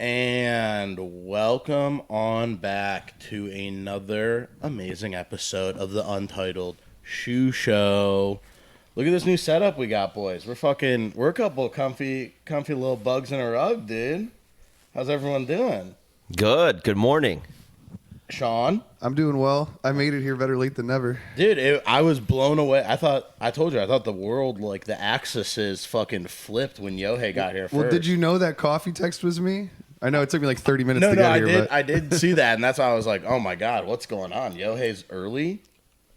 And welcome on back to another amazing episode of the Untitled Shoe Show. Look at this new setup we got, boys. We're a couple of comfy little bugs in a rug, dude. How's everyone doing? Good. Good morning. Sean? I'm doing well. I made it here better late than never. Dude, I was blown away. I thought the world, like the axis is fucking flipped when Yohei got here first. Well, did you know that coffee text was me? I know it took me like 30 minutes to get here. I did see that, and that's why I was like, oh my God, what's going on? Yohei's early?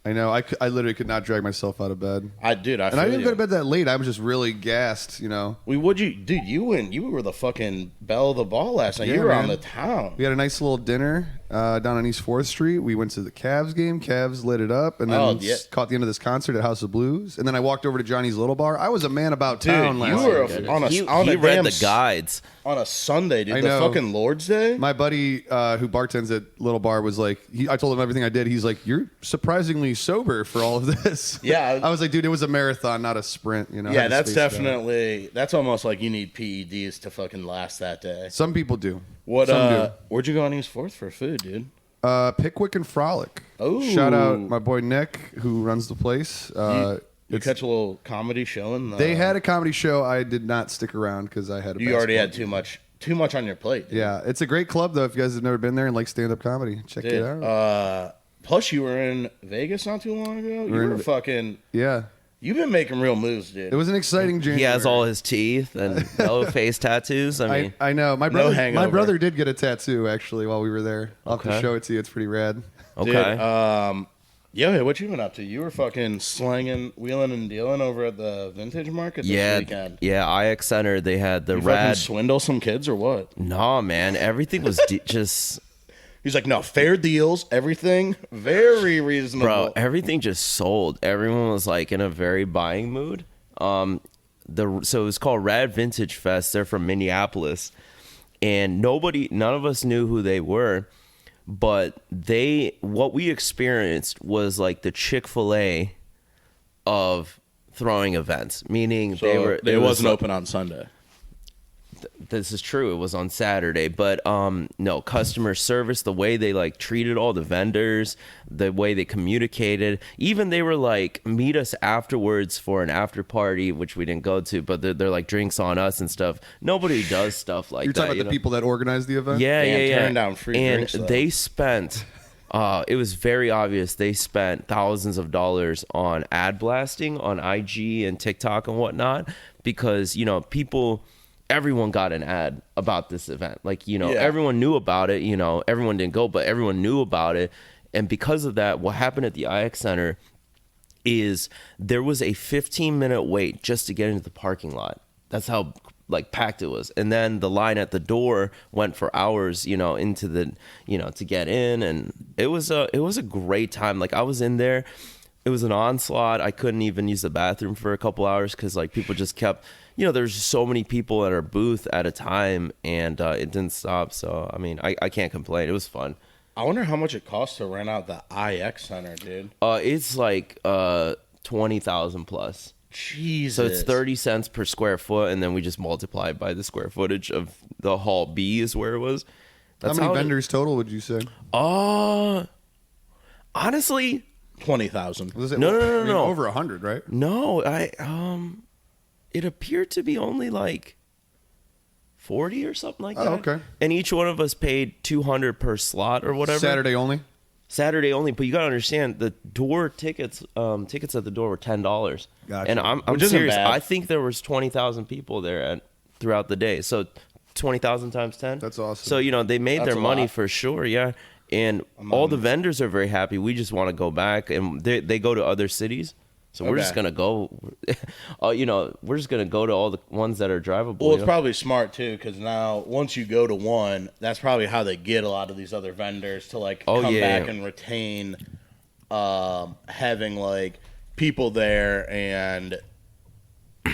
I know. I literally could not drag myself out of bed. I didn't go to bed that late. I was just really gassed, you know. You were the fucking belle of the ball last night. Yeah, you were man. on the town. We had a nice little dinner down on East 4th Street. We went to the Cavs game. Cavs lit it up, and then caught the end of this concert at House of Blues. And then I walked over to Johnny's Little Bar. I was a man about town last night. He read the guides. On a Sunday, dude. I the know. fucking Lord's Day? My buddy who bartends at Little Bar was like, I told him everything I did. He's like, you're surprisingly sober for all of this. Yeah. I was like, dude, it was a marathon, not a sprint. You know. Yeah, that's almost like you need PEDs to fucking last that day. Some people do. Where'd you go on East 4th for food, dude? Pickwick and Frolic. Oh. Shout out my boy Nick, who runs the place. You catch a little comedy show in the... They had a comedy show. I did not stick around because I had a You already had too much on your plate, dude. Yeah, it's a great club, though. If you guys have never been there and like stand-up comedy, check it out. Plus, you were in Vegas not too long ago. Yeah. You've been making real moves, dude. It was an exciting January. He has all his teeth and no face tattoos. I know. My brother did get a tattoo, actually, while we were there. I'll have to show it to you. It's pretty rad. Okay. Dude, what you been up to? You were fucking slanging, wheeling and dealing over at the vintage market this weekend. Yeah, IX Center, they had the fucking swindle some kids or what? No, man. Everything was just... He's like, no, fair deals, everything, very reasonable. Bro, everything just sold. Everyone was like in a very buying mood. So it was called Rad Vintage Fest. They're from Minneapolis. And none of us knew who they were. But what we experienced was like the Chick-fil-A of throwing events, meaning it wasn't open on Sunday. This is true. It was on Saturday, but no, customer service, the way they like treated all the vendors, the way they communicated, even they were like, meet us afterwards for an after party, which we didn't go to, but they're like drinks on us and stuff. Nobody does stuff like that. You're talking about the people that organized the event? Yeah. Turn down free drinks. And they spent, it was very obvious, they spent thousands of dollars on ad blasting on IG and TikTok and whatnot, because, everyone got an ad about this event. Everyone knew about it. Everyone didn't go, but everyone knew about it. And because of that, what happened at the IX Center is there was a 15-minute wait just to get into the parking lot. That's how packed it was. And then the line at the door went for hours, into the, to get in. And it was a great time. I was in there. It was an onslaught. I couldn't even use the bathroom for a couple hours because people just kept... there's so many people at our booth at a time, and it didn't stop. So, I can't complain. It was fun. I wonder how much it costs to rent out the IX Center, dude. It's like $20,000 plus. Jesus. So it's 30 cents per square foot, and then we just multiply it by the square footage of the hall B is where it was. How many vendors total would you say? Honestly, 20,000. No. Over 100, right? No, it appeared to be only 40 or something like that. Oh, okay. And each one of us paid $200 per slot or whatever. Saturday only, but you gotta understand the door tickets at the door were $10. Gotcha. And I'm serious. I think there was 20,000 people there throughout the day. So 20,000 times 10. That's awesome. So they made their money for sure. Yeah. And all the vendors are very happy. We just want to go back, and they go to other cities. So we're just going to go, we're just going to go to all the ones that are drivable. Well, it's probably smart, too, because now once you go to one, that's probably how they get a lot of these other vendors to, come back and retain having, people there and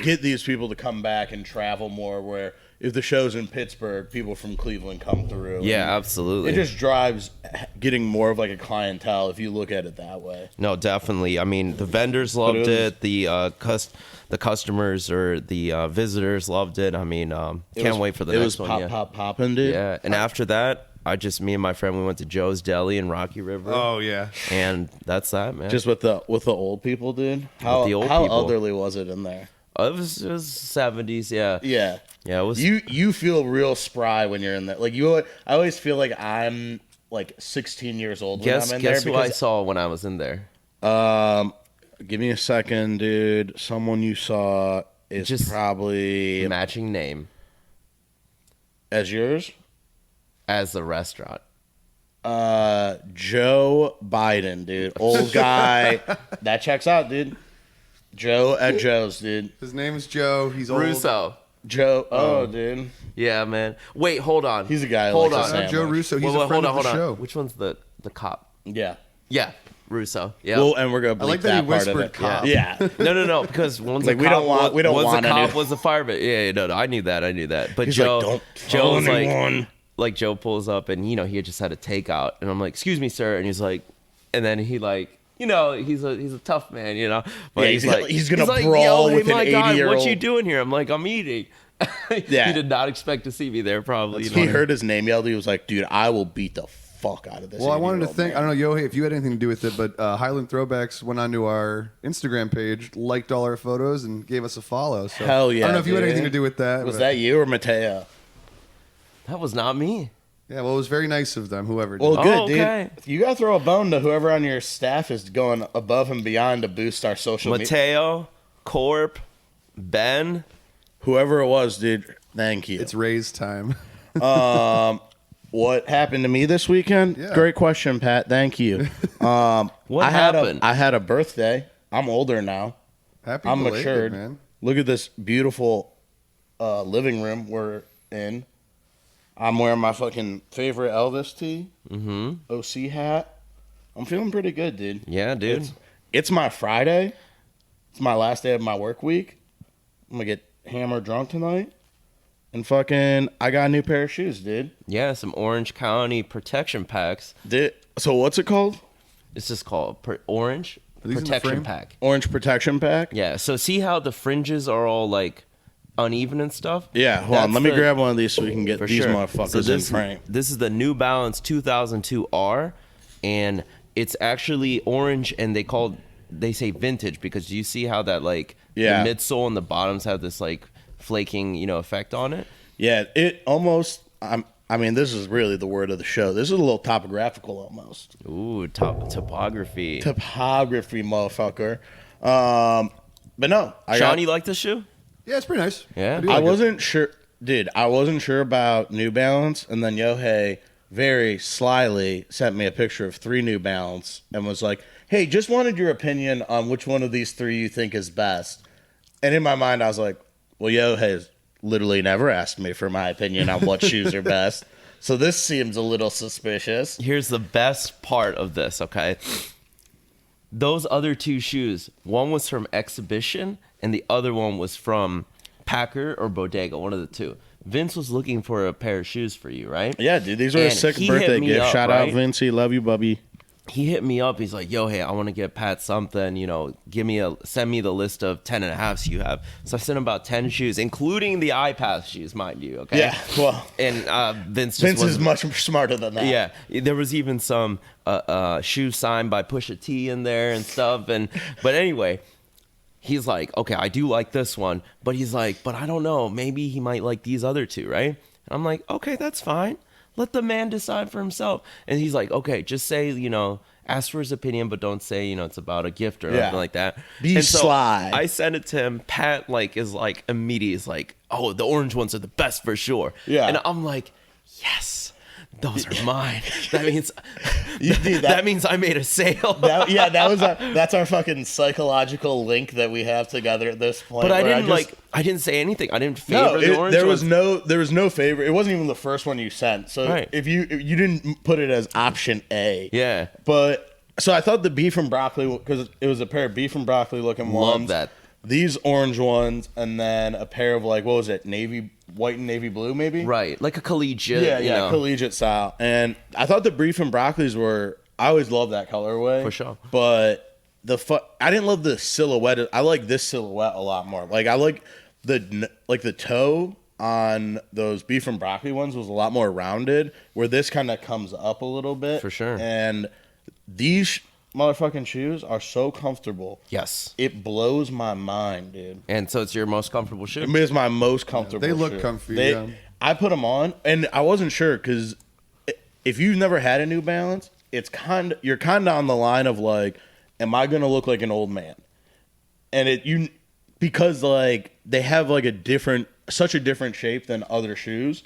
get these people to come back and travel more, where if the show's in Pittsburgh, people from Cleveland come through. Yeah, absolutely. It just drives getting more of like a clientele if you look at it that way. No, definitely. I mean, the vendors loved it. The customers or the visitors loved it. I mean, can't wait for the next one. It was popping, dude. Yeah, and after that, me and my friend, we went to Joe's Deli in Rocky River. Oh yeah, and that's that, man. Just with the old people, dude. How elderly was it in there? It was 70s, yeah. Yeah. Yeah, it was. You feel real spry when you're in there. Like I always feel like I'm like 16 years old when I'm in there. Guess who I saw when I was in there? Give me a second, dude. Someone you saw is just probably matching name as yours, as the restaurant. Joe Biden, dude. Old guy. That checks out, dude. Joe at Joe's, dude. His name is Joe. He's old. Russo. Joe. Oh, dude. Yeah, man. Wait, hold on. He's a guy. Hold on. Joe Russo. He's a friend of the show. Which one's the cop? Yeah. Yeah. Russo. Yeah. Well, and we're gonna bleep I like that he part of whispered it. cop. Yeah. No. Because one's like a cop, we don't one's want a cop, any. was a fireman. Yeah, no. I knew that. But He's Joe, like, don't Joe was anyone. like Joe pulls up and he had just had a takeout and I'm like, "Excuse me, sir," and he's like, and then he like. He's a tough man, But yeah, he's gonna like, brawl hey, with an my God, 80-year-old. what you doing here? I'm like, I'm eating. Yeah. He did not expect to see me there, probably. He heard his name yelled. He was like, "Dude, I will beat the fuck out of this." Well, I wanted to thank, I don't know, Yohei, if you had anything to do with it, but Highland Throwbacks went onto our Instagram page, liked all our photos, and gave us a follow. So hell yeah! I don't know if you had anything to do with that. Was that you or Mateo? That was not me. Yeah, well, it was very nice of them, whoever did. Well, good, okay. dude. You got to throw a bone to whoever on your staff is going above and beyond to boost our social media. Mateo, Corp, Ben. Whoever it was, dude, thank you. It's Ray's time. What happened to me this weekend? Yeah. Great question, Pat. Thank you. What happened? I had a birthday. I'm older now. I'm matured. Man. Look at this beautiful living room we're in. I'm wearing my fucking favorite Elvis tee. Mm-hmm. OC hat. I'm feeling pretty good, dude. Yeah, dude. It's my Friday. It's my last day of my work week. I'm going to get hammered drunk tonight. And fucking, I got a new pair of shoes, dude. Yeah, some Orange County protection packs. So what's it called? It's just called Orange Protection Pack. Orange Protection Pack? Yeah, so see how the fringes are all like uneven and stuff? Yeah, hold on. Let me grab one of these so we can get these motherfuckers in frame. This is the New Balance 2002R, and it's actually orange, and they say vintage because you see how that like the midsole and the bottoms have this like flaking, effect on it. Yeah, it almost. I mean, this is really the word of the show. This is a little topographical almost. Ooh, topography. Topography, motherfucker. But no, Sean, you like this shoe? Yeah, it's pretty nice. Yeah, I wasn't sure, dude. I wasn't sure about New Balance, and then Yohei very slyly sent me a picture of 3 New Balance and was like, "Hey, just wanted your opinion on which one of these 3 you think is best." And in my mind, I was like, "Well, Yohei's literally never asked me for my opinion on what shoes are best, so this seems a little suspicious." Here's the best part of this, okay? Those other 2 shoes, one was from Exhibition and the other one was from Packer or Bodega, one of the 2. Vince was looking for a pair of shoes for you, right? Yeah, dude, these are a sick birthday gift. Shout out, Vincey. Love you, bubby. He hit me up. He's like, "Yo, hey, I want to get Pat something. Send me the list of 10.5s you have." So I sent him about 10 shoes, including the iPath shoes, mind you. Okay. Yeah. Well, and Vince is much smarter than that. Yeah. There was even some shoes signed by Pusha T in there and stuff. But anyway, he's like, "Okay, I do like this one," but he's like, "But I don't know. Maybe he might like these other 2, right?" And I'm like, "Okay, that's fine. Let the man decide for himself." And he's like, "Okay, just say, ask for his opinion, but don't say, it's about a gift or anything like that." Be sly. I sent it to him. Pat is immediate. Is like, "Oh, the orange ones are the best for sure." Yeah. And I'm like, "Yes, those are mine." That means Dude, that means I made a sale. That's our fucking psychological link that we have together at this point. But I didn't say anything. I didn't favor the orange. There was no favor. It wasn't even the first one you sent. So right. if you didn't put it as option A. Yeah. But so I thought the beef and broccoli, because it was a pair of beef and broccoli looking ones. Love that. these orange ones, and then a pair of like, what was it, white and navy blue, maybe? Right, like a collegiate. Yeah, collegiate style. And I thought the Brief and Broccolis were. I always loved that colorway for sure. But I didn't love the silhouette. I like this silhouette a lot more. Like I like the toe on those Beef and Broccoli ones was a lot more rounded, where this kind of comes up a little bit. For sure. And these motherfucking shoes are so comfortable. Yes. It blows my mind, dude. And so it's your most comfortable shoe? It is my most comfortable They look shoe. comfy, I put them on, and I wasn't sure, because if you've never had a New Balance, you're kind of on the line of like, am I going to look like an old man? And because like they have like such a different shape than other shoes.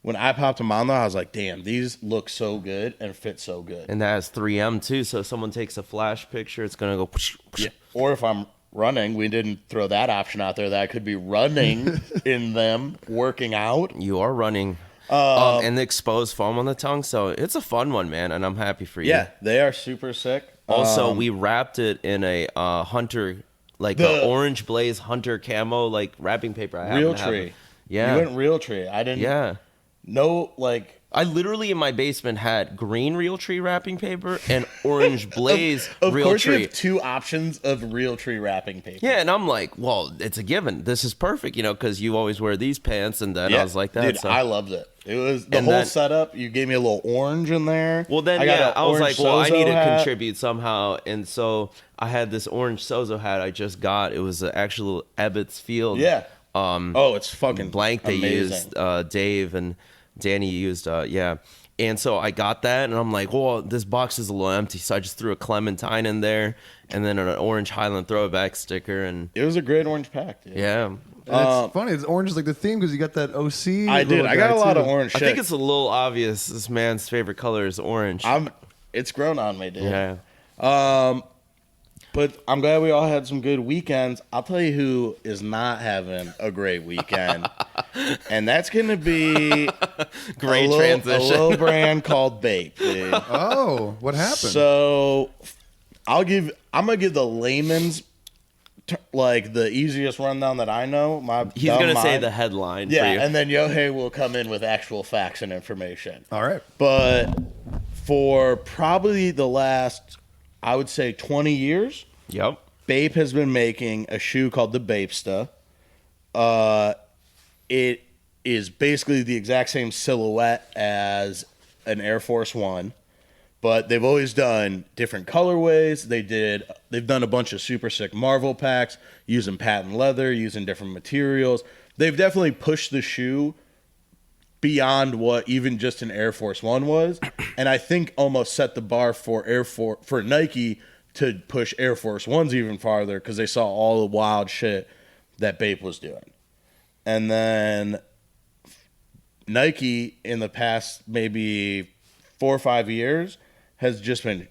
When I popped them on though, I was like, damn, these look so good and fit so good. And that has 3M too, so if someone takes a flash picture, it's gonna go. Yeah. Or if I'm running, we didn't throw that option out there that I could be running in them, working out. You are running. And the exposed foam on the tongue, so it's a fun one, man, and I'm happy for you. Yeah, they are super sick. Also, we wrapped it in a hunter, like a orange blaze hunter camo, like wrapping paper. Real tree. Yeah. You went real tree. I didn't. Yeah. No, like. I literally in my basement had green real tree wrapping paper and orange blaze of real course tree. You have two options of real tree wrapping paper. Yeah, and I'm like, well, it's a given. This is perfect, because you always wear these pants, and then I was like that. Dude, so. I loved it. It was the whole setup. You gave me a little orange in there. Well, then, I was like, well, I need to contribute somehow. And so I had this orange Sozo hat I just got. It was an actual Ebbets Field. Yeah. It's fucking blank they amazing. used. Dave and Danny used, And so I got that, and I'm like, well, this box is a little empty. So I just threw a Clementine in there, and then an orange Highland throwback sticker. And it was a great orange pack, dude. Yeah. And it's funny. It's orange is like the theme because you got that OC. I did. I got a lot of orange shit. I think it's a little obvious. This man's favorite color is orange. It's grown on me, dude. Yeah. But I'm glad we all had some good weekends. I'll tell you who is not having a great weekend. And that's going to be great transition. A little brand called Bape, dude. Oh, what happened? So I'm going to give the layman's like the easiest rundown that I know. He's going to say the headline. Yeah, for you. and then Yohei will come in with actual facts and information. All right. But for probably the last, I would say 20 years, yep, Bape has been making a shoe called the Bapesta. It is basically the exact same silhouette as an Air Force One, but they've always done different colorways. They've done a bunch of super sick Marvel packs using patent leather, using different materials. They've definitely pushed the shoe beyond what even just an Air Force One was, and I think almost set the bar for Nike to push Air Force Ones even farther because they saw all the wild shit that Bape was doing. And then Nike in the past maybe 4 or 5 years has just been,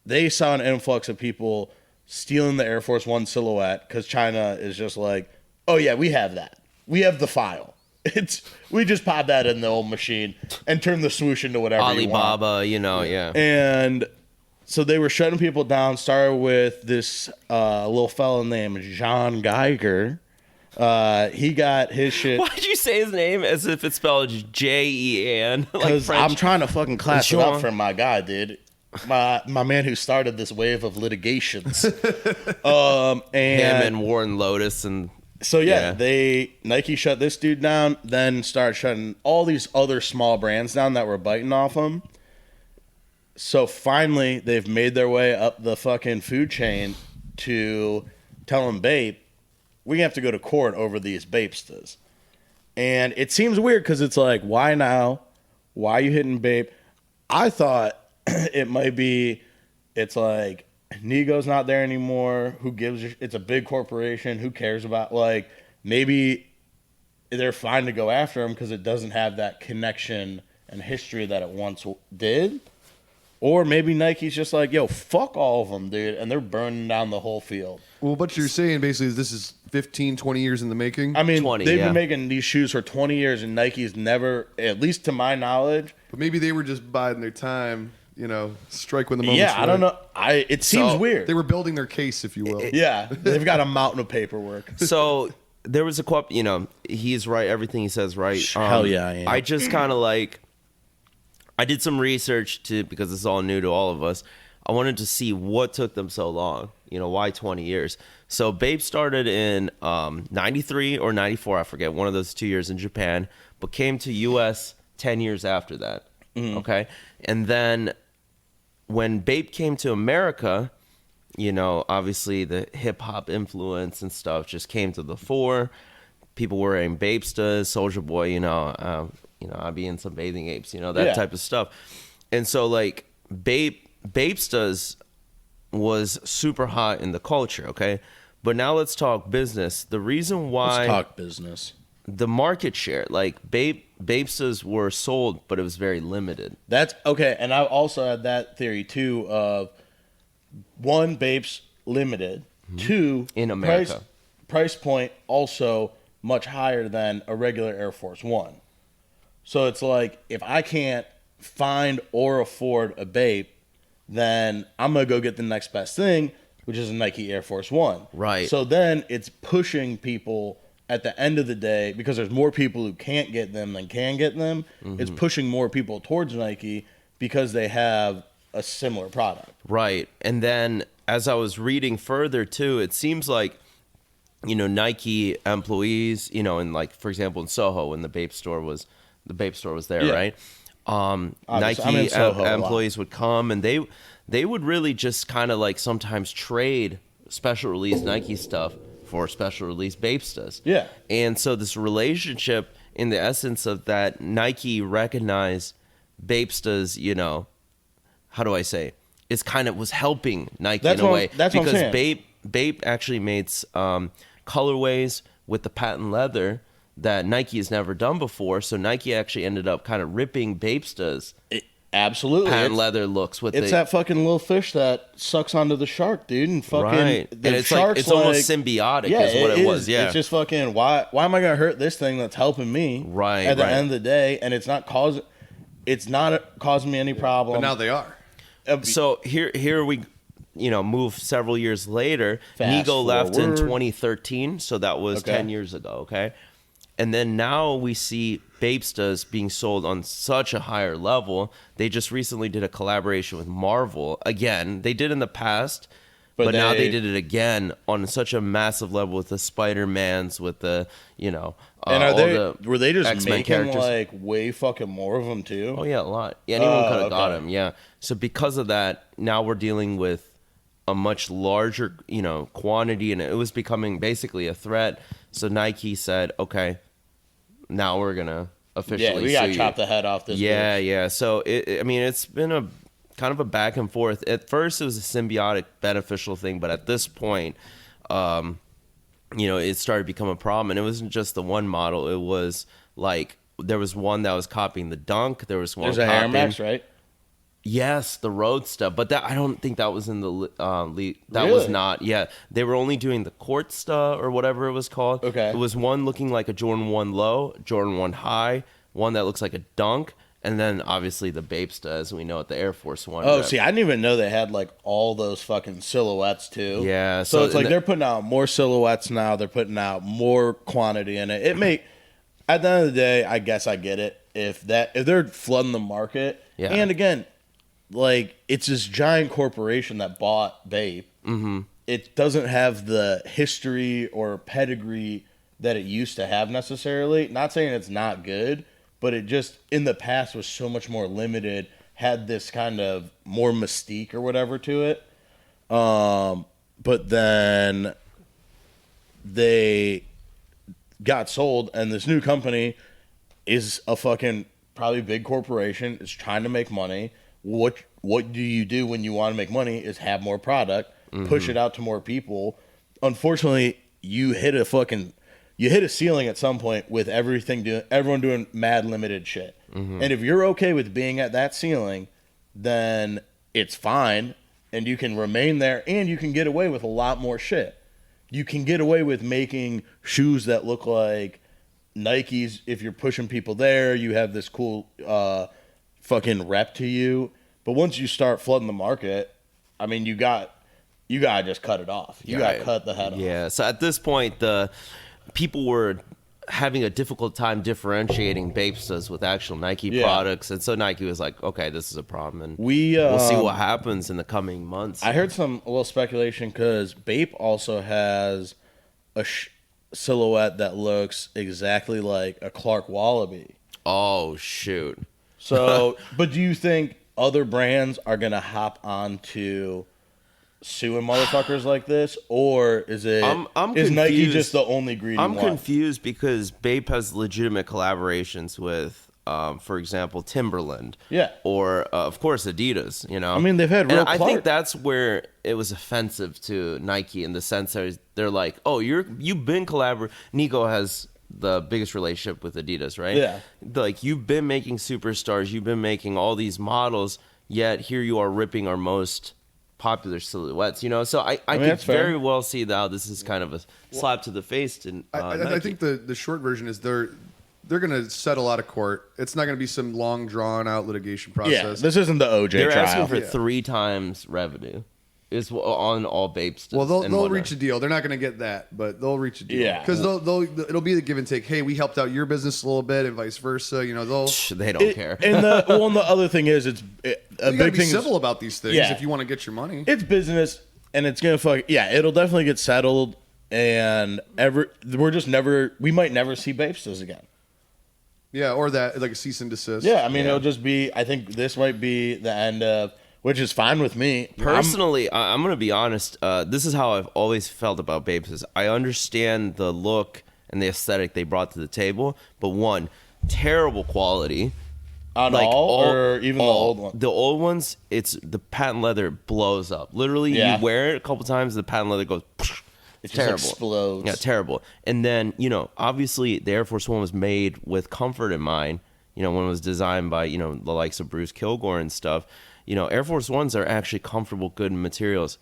they saw an influx of people stealing the Air Force One silhouette because China is just like, oh yeah, we have that. We have the file. We just pop that in the old machine and turn the swoosh into whatever Alibaba, yeah. And so they were shutting people down. Started with this little fella named John Geiger. He got his shit. Why'd you say his name as if it's spelled Jen? Because I'm trying to fucking class it up for my guy, dude. My man who started this wave of litigations. Him and Warren Lotus and. So Nike shut this dude down, then started shutting all these other small brands down that were biting off him. So finally, they've made their way up the fucking food chain to tell him, Bape, we have to go to court over these Bapestas. And it seems weird because it's like, why now? Why are you hitting Bape? I thought it might be, it's like, Nigo's not there anymore. Who gives a, it's a big corporation. Who cares about, like, maybe they're fine to go after him because it doesn't have that connection and history that it once did. Or maybe Nike's just like, yo, fuck all of them, dude, and they're burning down the whole field. Well, what you're saying basically is this is 15, 20 years in the making? I mean, they've been making these shoes for 20 years, and Nike's never, at least to my knowledge. But maybe they were just biding their time. strike when the moment's right. I don't know. It seems weird. They were building their case, if you will. Yeah, they've got a mountain of paperwork. So there was a quote, he's right. Everything he says, right. Hell yeah, I am. I just kind of I did some research because this is all new to all of us. I wanted to see what took them so long. Why 20 years? So Bape started in 93 or 94, I forget, one of those 2 years in Japan, but came to US 10 years after that. Mm-hmm. Okay. And then when Bape came to America, obviously the hip hop influence and stuff just came to the fore. People were wearing Bapestas, Soulja Boy, I'd be in some bathing apes, that type of stuff. And so Bapestas was super hot in the culture, okay? But now let's talk business. The reason why... Let's talk business. The market share, Bapestas were sold, but it was very limited. That's okay, and I also had that theory too of one, Bapes limited, two, in America, price point also much higher than a regular Air Force One. So it's like if I can't find or afford a Bape, then I'm gonna go get the next best thing, which is a Nike Air Force One. Right. So then it's pushing people. At the end of the day, because there's more people who can't get them than can get them, it's pushing more people towards Nike because they have a similar product. Right. And then as I was reading further too, it seems like, Nike employees, for example, in Soho, when the Bape store was there, right? Nike employees would come and they would really just kind of sometimes trade special release Nike stuff for special release Bapestas. Yeah. And so this relationship in the essence of that, Nike recognized Bapestas, how do I say? It's kind of was helping Nike in a way. That's because what I'm saying. Bape actually made colorways with the patent leather that Nike has never done before. So Nike actually ended up kind of ripping Bapestas. Absolutely. Patent leather looks with it's that fucking little fish that sucks onto the shark, dude, and fucking right. And it's it's almost symbiotic is what it was. Yeah. It's just fucking why am I gonna hurt this thing that's helping me right at the end of the day, and it's not causing me any problem. But now they are. So here we move several years later. Nigo left in 2013, so that was 10 years ago, okay? And then now we see Bapestas being sold on such a higher level. They just recently did a collaboration with Marvel. Again, they did in the past, but now they did it again on such a massive level with the Spider-Mans, with the, and were they just X-Men making characters. way fucking more of them too? Oh, yeah, a lot. Yeah, anyone could have got them, yeah. So because of that, now we're dealing with a much larger, quantity, and it was becoming basically a threat. So Nike said, okay, now we're gonna officially we gotta chop the head off this bitch. Yeah. So it's been a kind of a back and forth. At first it was a symbiotic beneficial thing, but at this point it started to become a problem. And it wasn't just the one model. It was there was one that was copying the Dunk. There was one There's a Air Max, right? Yes, the road stuff, but I don't think that was in the league. That really? Was not. Yeah, they were only doing the court stuff or whatever it was called. Okay, it was one looking like a Jordan 1 low, Jordan 1 high, one that looks like a Dunk, and then obviously the Bapesta, as we know, at the Air Force One. Oh, see, I didn't even know they had all those fucking silhouettes too. Yeah, so it's they're putting out more silhouettes now. They're putting out more quantity in it. At the end of the day, I guess I get it if they're flooding the market. Yeah, and again. It's this giant corporation that bought Bape. Mm-hmm. It doesn't have the history or pedigree that it used to have necessarily. Not saying it's not good, but it just, in the past, was so much more limited, had this kind of more mystique or whatever to it. But then they got sold, and this new company is a fucking probably big corporation. It's trying to make money. What do you do when you want to make money is have more product, push it out to more people. Unfortunately, you hit a ceiling at some point with everyone doing mad limited shit. And if you're okay with being at that ceiling, then it's fine and you can remain there and you can get away with a lot more shit. You can get away with making shoes that look like Nikes. If you're pushing people there, you have this cool fucking rep to you. But once you start flooding the market, I mean, you gotta just cut it off. You gotta cut the head off. Yeah. So at this point, the people were having a difficult time differentiating Bapestas with actual Nike products, and so Nike was like, "Okay, this is a problem, and we'll see what happens in the coming months." I heard a little speculation because Bape also has a silhouette that looks exactly like a Clark Wallaby. Oh shoot! So, but do you think other brands are gonna hop onto suing motherfuckers like this, or is it is Nike just the only greedy one? I'm confused because Bape has legitimate collaborations with, for example, Timberland, or of course Adidas. You know, I mean, they've had real. And I think that's where it was offensive to Nike in the sense that they're like, "Oh, you've been collaborating." Nico has the biggest relationship with Adidas, right? Yeah, like you've been making superstars, you've been making all these models, yet here you are ripping our most popular silhouettes, you know. So I could very well see how this is kind of a slap to the face. And I think the short version is they're going to settle out of court. It's not going to be some long drawn out litigation process. Yeah, this isn't the OJ They're trial. asking for 3 times revenue. Is on all Bapes. Well, they'll reach a deal. They're not going to get that, but they'll reach a deal. Yeah, because it'll be the give and take. Hey, we helped out your business a little bit, and vice versa. You know, they don't care. And the other thing is, a big be thing. Civil about these things if you want to get your money. It's business, and it's gonna it'll definitely get settled, and we might never see Bapestas again. Yeah, or that like a cease and desist. Yeah, I mean it'll just be. I think this might be the end of. Which is fine with me. Personally, I'm going to be honest. This is how I've always felt about Bapes. I understand the look and the aesthetic they brought to the table, but one, terrible quality. On like or even the old ones? The old ones, the patent leather blows up. Literally, you wear it a couple times, the patent leather goes... It's terrible. Explodes. Yeah, terrible. And then, obviously, the Air Force One was made with comfort in mind. When it was designed by, the likes of Bruce Kilgore and stuff. Air Force Ones are actually comfortable, good materials.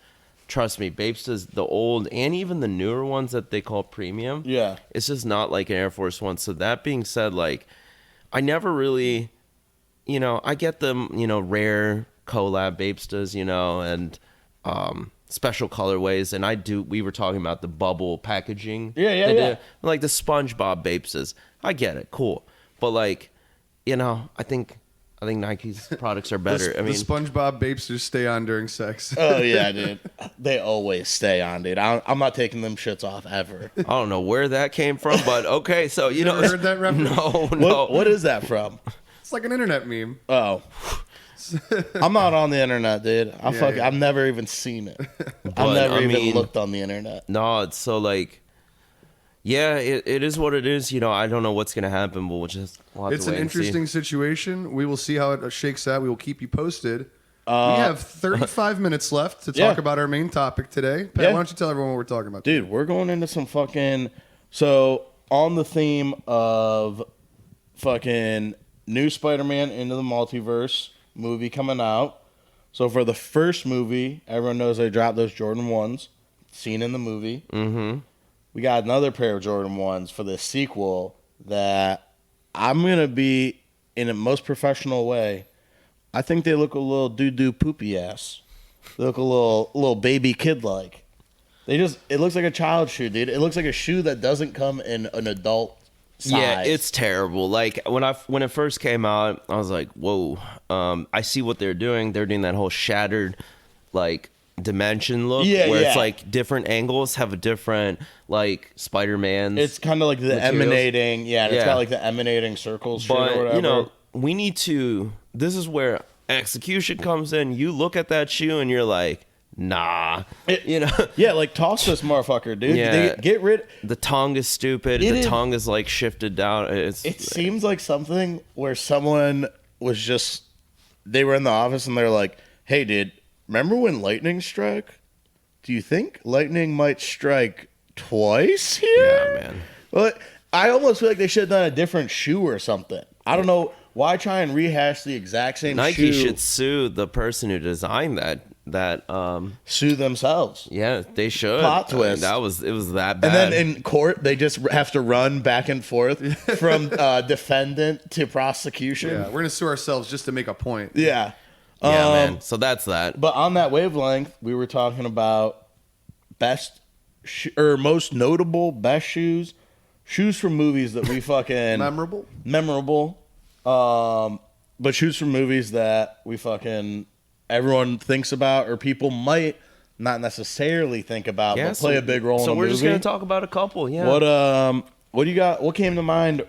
Trust me, Bapestas, the old and even the newer ones that they call premium, it's just not like an Air Force One. So that being said, like, I never really, I get them, rare collab Bapestas, and special colorways, and we were talking about the bubble packaging. Yeah. Like the SpongeBob Bapestas. I get it, cool. But like, I think Nike's products are better. The SpongeBob Bapesters stay on during sex. Oh yeah, dude. They always stay on, dude. I'm not taking them shits off ever. I don't know where that came from, but okay. So you never heard that reference? No. What is that from? It's like an internet meme. Oh. I'm not on the internet, dude. I've never even seen it. I've never even looked on the internet. No, it's so like. Yeah, it is what it is. I don't know what's going to happen, but we'll just have It's to wait an interesting situation. We will see how it shakes out. We will keep you posted. We have 35 minutes left to talk about our main topic today. Pat, why don't you tell everyone what we're talking about? Dude, we're going into some fucking... So, on the theme of fucking new Spider-Man Into the Multiverse movie coming out. So, for the first movie, everyone knows they dropped those Jordan 1s. Seen in the movie. Mm-hmm. We got another pair of Jordan 1s for the sequel that I'm going to be, in a most professional way, I think they look a little doo-doo poopy ass. They look a little baby kid-like. It looks like a child shoe, dude. It looks like a shoe that doesn't come in an adult size. Yeah, it's terrible. Like, when it first came out, I was like, whoa. I see what they're doing. They're doing that whole shattered, like... dimension look where it's like different angles have a different like Spider-Man's. It's kind of like the emanating it's got like the emanating circles. But or whatever. we need to. This is where execution comes in. You look at that shoe and you're like, nah. Like toss this motherfucker, dude. Yeah. Get rid. The tongue is stupid. The tongue is like shifted down. It seems like something where someone was just. They were in the office and they're like, "Hey, dude. Remember when lightning struck? Do you think lightning might strike twice here?" Yeah, man. Well, I almost feel like they should have done a different shoe or something. I don't know. Why try and rehash the exact same shoe? Nike should sue the person who designed that. Sue themselves. Yeah, they should. Plot twist. It was that bad. And then in court, they just have to run back and forth from defendant to prosecution. Yeah, we're going to sue ourselves just to make a point. Yeah. Yeah, man. So that's that. But on that wavelength, we were talking about most notable best shoes from movies that we fucking memorable. But shoes from movies that we fucking everyone thinks about or people might not necessarily think about, but play a big role in a movie. So we're just gonna talk about a couple. Yeah. What do you got? What came to mind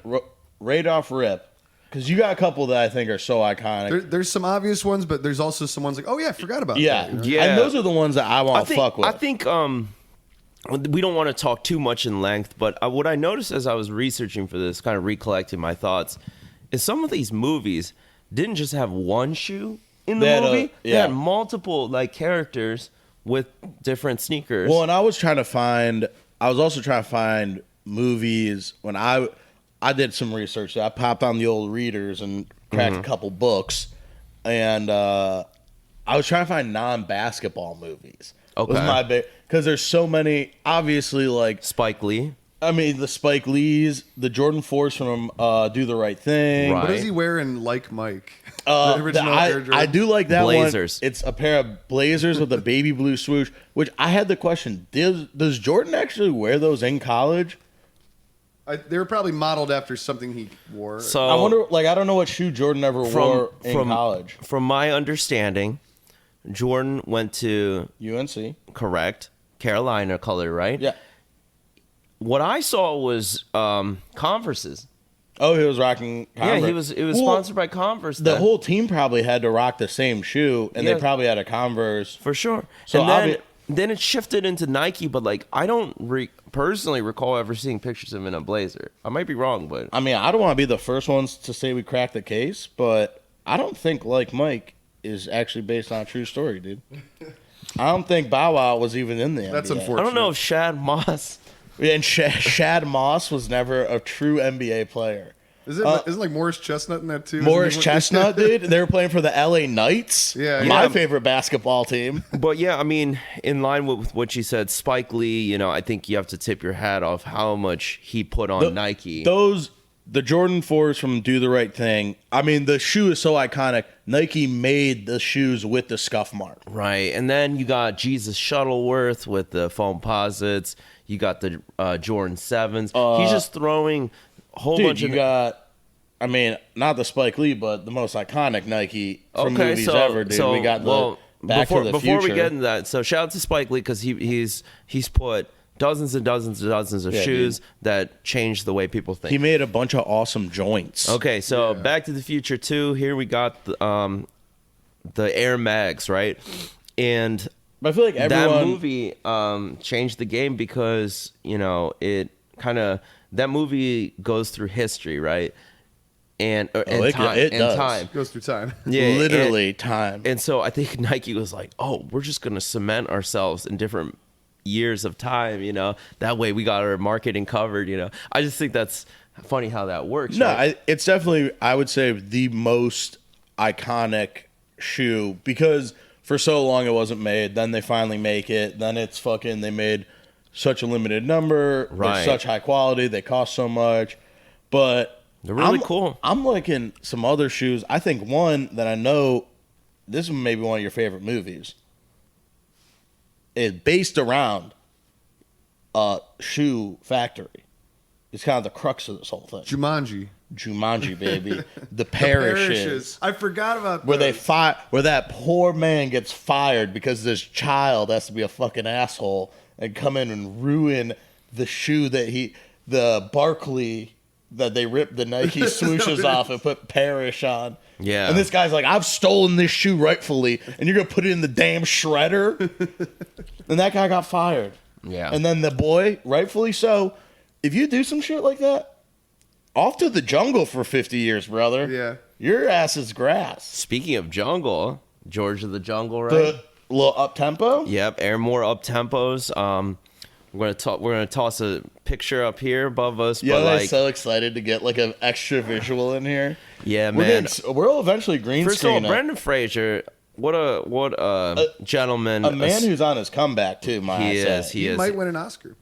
right off rip? Because you got a couple that I think are so iconic. There's some obvious ones, but there's also some ones like, oh yeah, I forgot about that. Yeah. And those are the ones that I want to fuck with. I think we don't want to talk too much in length, but what I noticed as I was researching for this, kind of recollecting my thoughts, is some of these movies didn't just have one shoe in the movie. They had multiple like characters with different sneakers. Well, and I was also trying to find movies when I did some research. So I popped on the old readers and cracked a couple books, and I was trying to find non-basketball movies. Okay. Was my big, because there's so many. Obviously, like Spike Lee. I mean, the Spike Lees, the Jordan 4s from Do the Right Thing. Right. What is he wearing like Mike? The original Air Jordan? I do like that Blazers. one. It's a pair of Blazers with a baby blue swoosh, which I had the question, does Jordan actually wear those in college? They were probably modeled after something he wore. So I wonder, I don't know what shoe Jordan ever wore in college. From my understanding, Jordan went to UNC. Correct. Carolina color, right? Yeah. What I saw was Converses. Oh, he was rocking Converse. Yeah, it was sponsored by Converse. The whole team probably had to rock the same shoe, and they probably had a Converse. For sure. So and then it shifted into Nike, but I don't personally recall ever seeing pictures of him in a Blazer. I might be wrong, but I mean, I don't want to be the first ones to say we cracked the case, but I don't think Like Mike is actually based on a true story, dude. I don't think Bow Wow was even in the NBA. That's unfortunate. I don't know if Shad Moss. And Shad Moss was never a true NBA player. Isn't like Morris Chestnut in that too? Morris Chestnut, dude. They were playing for the LA Knights. Yeah, my favorite basketball team. But yeah, I mean, in line with what you said, Spike Lee, I think you have to tip your hat off how much he put on Nike. The Jordan 4s from Do the Right Thing. I mean, the shoe is so iconic. Nike made the shoes with the scuff mark. Right. And then you got Jesus Shuttleworth with the foam posits. You got the Jordan 7s. He's just throwing a whole bunch of... I mean, not the Spike Lee, but the most iconic Nike from movies ever, dude. We got the Back to the Future. Before we get into that, so shout out to Spike Lee because he's put dozens and dozens and dozens of shoes that changed the way people think. He made a bunch of awesome joints. Okay, so Back to the Future 2. Here we got the Air Mags, right? And but I feel like that movie changed the game because it kind of that movie goes through history, right? And time. It goes through time. Yeah, literally time. And so I think Nike was like, "Oh, we're just gonna cement ourselves in different years of time, That way we got our marketing covered, I just think that's funny how that works. No, right? It's definitely, I would say, the most iconic shoe because for so long it wasn't made. Then they finally make it. Then it's they made such a limited number. Right. They're such high quality. They cost so much. But they're really cool. I'm liking some other shoes. I think one that I know, this is maybe one of your favorite movies, is based around a shoe factory. It's kind of the crux of this whole thing. Jumanji, baby. The parishes. I forgot about where where that poor man gets fired because this child has to be a fucking asshole and come in and ruin the shoe that the Barkley that they ripped the Nike swooshes off and put Parrish on. Yeah. And this guy's like, I've stolen this shoe rightfully, and you're going to put it in the damn shredder? And that guy got fired. Yeah. And then the boy, rightfully so, if you do some shit like that, off to the jungle for 50 years, brother. Yeah. Your ass is grass. Speaking of jungle, George of the Jungle, right? The little up-tempo? Yep, more up-tempos. We're gonna toss a picture up here above us. Yeah, but I'm so excited to get an extra visual in here. Yeah, man. We'll eventually green First screen of all, Brendan Fraser, what a gentleman. A man who's on his comeback too. He is. He might win an Oscar.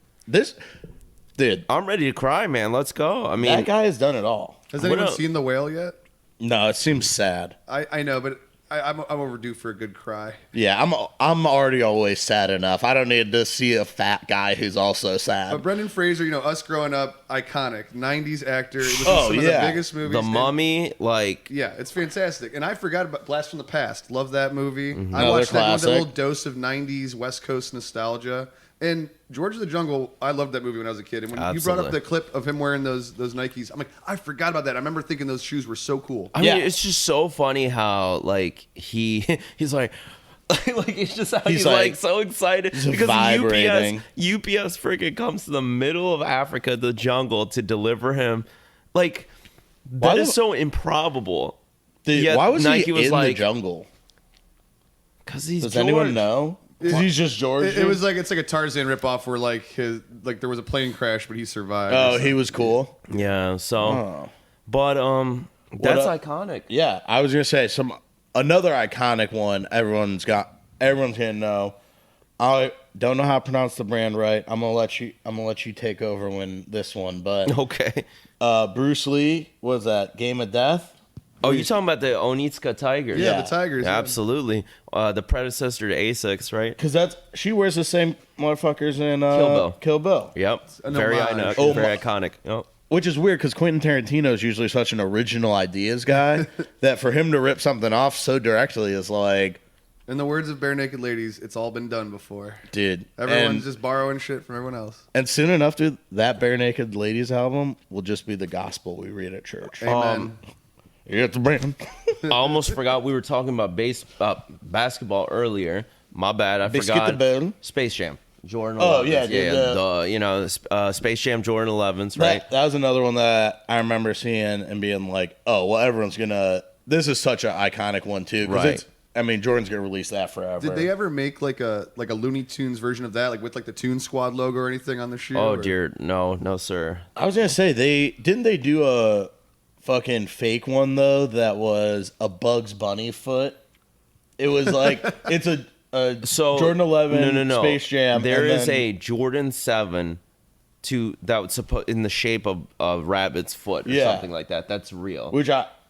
Dude, I'm ready to cry, man. Let's go. That guy has done it all. Has anyone seen The Whale yet? No, it seems sad. I know, but I'm overdue for a good cry. Yeah, I'm already always sad enough. I don't need to see a fat guy who's also sad. But Brendan Fraser, us growing up, iconic 90s actor. It was in some of the biggest movies. The Mummy, yeah, it's fantastic. And I forgot about Blast from the Past. Love that movie. Mm-hmm. I watched that with a little dose of 90s West Coast nostalgia. And George of the Jungle, I loved that movie when I was a kid. And when you brought up the clip of him wearing those Nikes, I'm like, I forgot about that. I remember thinking those shoes were so cool. I mean, it's just so funny how like he's like it's just how he's like so excited because UPS freaking comes to the middle of Africa, the jungle, to deliver him. Like that is so improbable. Why was Nike he in the jungle? Because he's. Does anyone know? He's just George. It was like it's like a Tarzan ripoff where like there was a plane crash, but he survived. Oh, he was cool. Yeah. So, but that's iconic. Yeah, I was gonna say another iconic one. Everyone's gonna know. I don't know how to pronounce the brand right. I'm gonna let you take over when this one. But okay. Bruce Lee was that Game of Death. Oh, you're talking about the Onitsuka Tigers? Yeah, the Tigers. Yeah, absolutely. The predecessor to Asics, right? Because she wears the same motherfuckers in Kill Bill. Yep. Very iconic. Yep. Which is weird because Quentin Tarantino is usually such an original ideas guy that for him to rip something off so directly is like. In the words of Bare Naked Ladies, it's all been done before. Dude. Everyone's just borrowing shit from everyone else. And soon enough, dude, that Bare Naked Ladies album will just be the gospel we read at church. Amen. It's Brandon. I almost forgot we were talking about basketball earlier. My bad. I forgot. Space Jam. Jordan 11s. Oh, yeah. Dude, Space Jam Jordan 11s, right? That was another one that I remember seeing and being like, oh, well, everyone's going to... This is such an iconic one, too. Right. Jordan's going to release that forever. Did they ever make like a Looney Tunes version of that, like with like the Toon Squad logo or anything on the shoe? Oh, dear. No, sir. I was going to say, didn't they do a fucking fake one, though, that was a Bugs Bunny foot? It was like, it's a Jordan 11 no. Space Jam. There is a Jordan 7 that was in the shape of a rabbit's foot or something like that. That's real.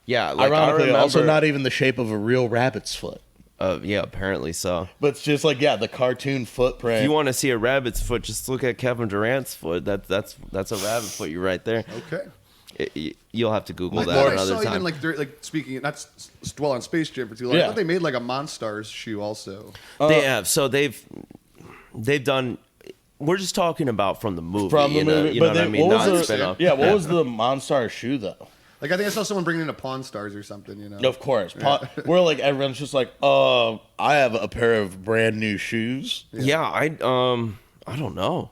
Ironically, also not even the shape of a real rabbit's foot. Yeah, apparently so. But it's just like, the cartoon footprint. If you want to see a rabbit's foot, just look at Kevin Durant's foot. That's a rabbit foot. You're right there. Okay. You'll have to Google that another time. Even speaking, not dwell on Space Jam for too long. I thought they made like a Monstars shoe also. They have. So they've done. We're just talking about from the movie. You know what I mean? Not spin-off. Yeah. What was the Monstars shoe though? Like I think I saw someone bringing in a Pawn Stars or something. Of course. We're like everyone's just like, I have a pair of brand new shoes. Yeah. I don't know.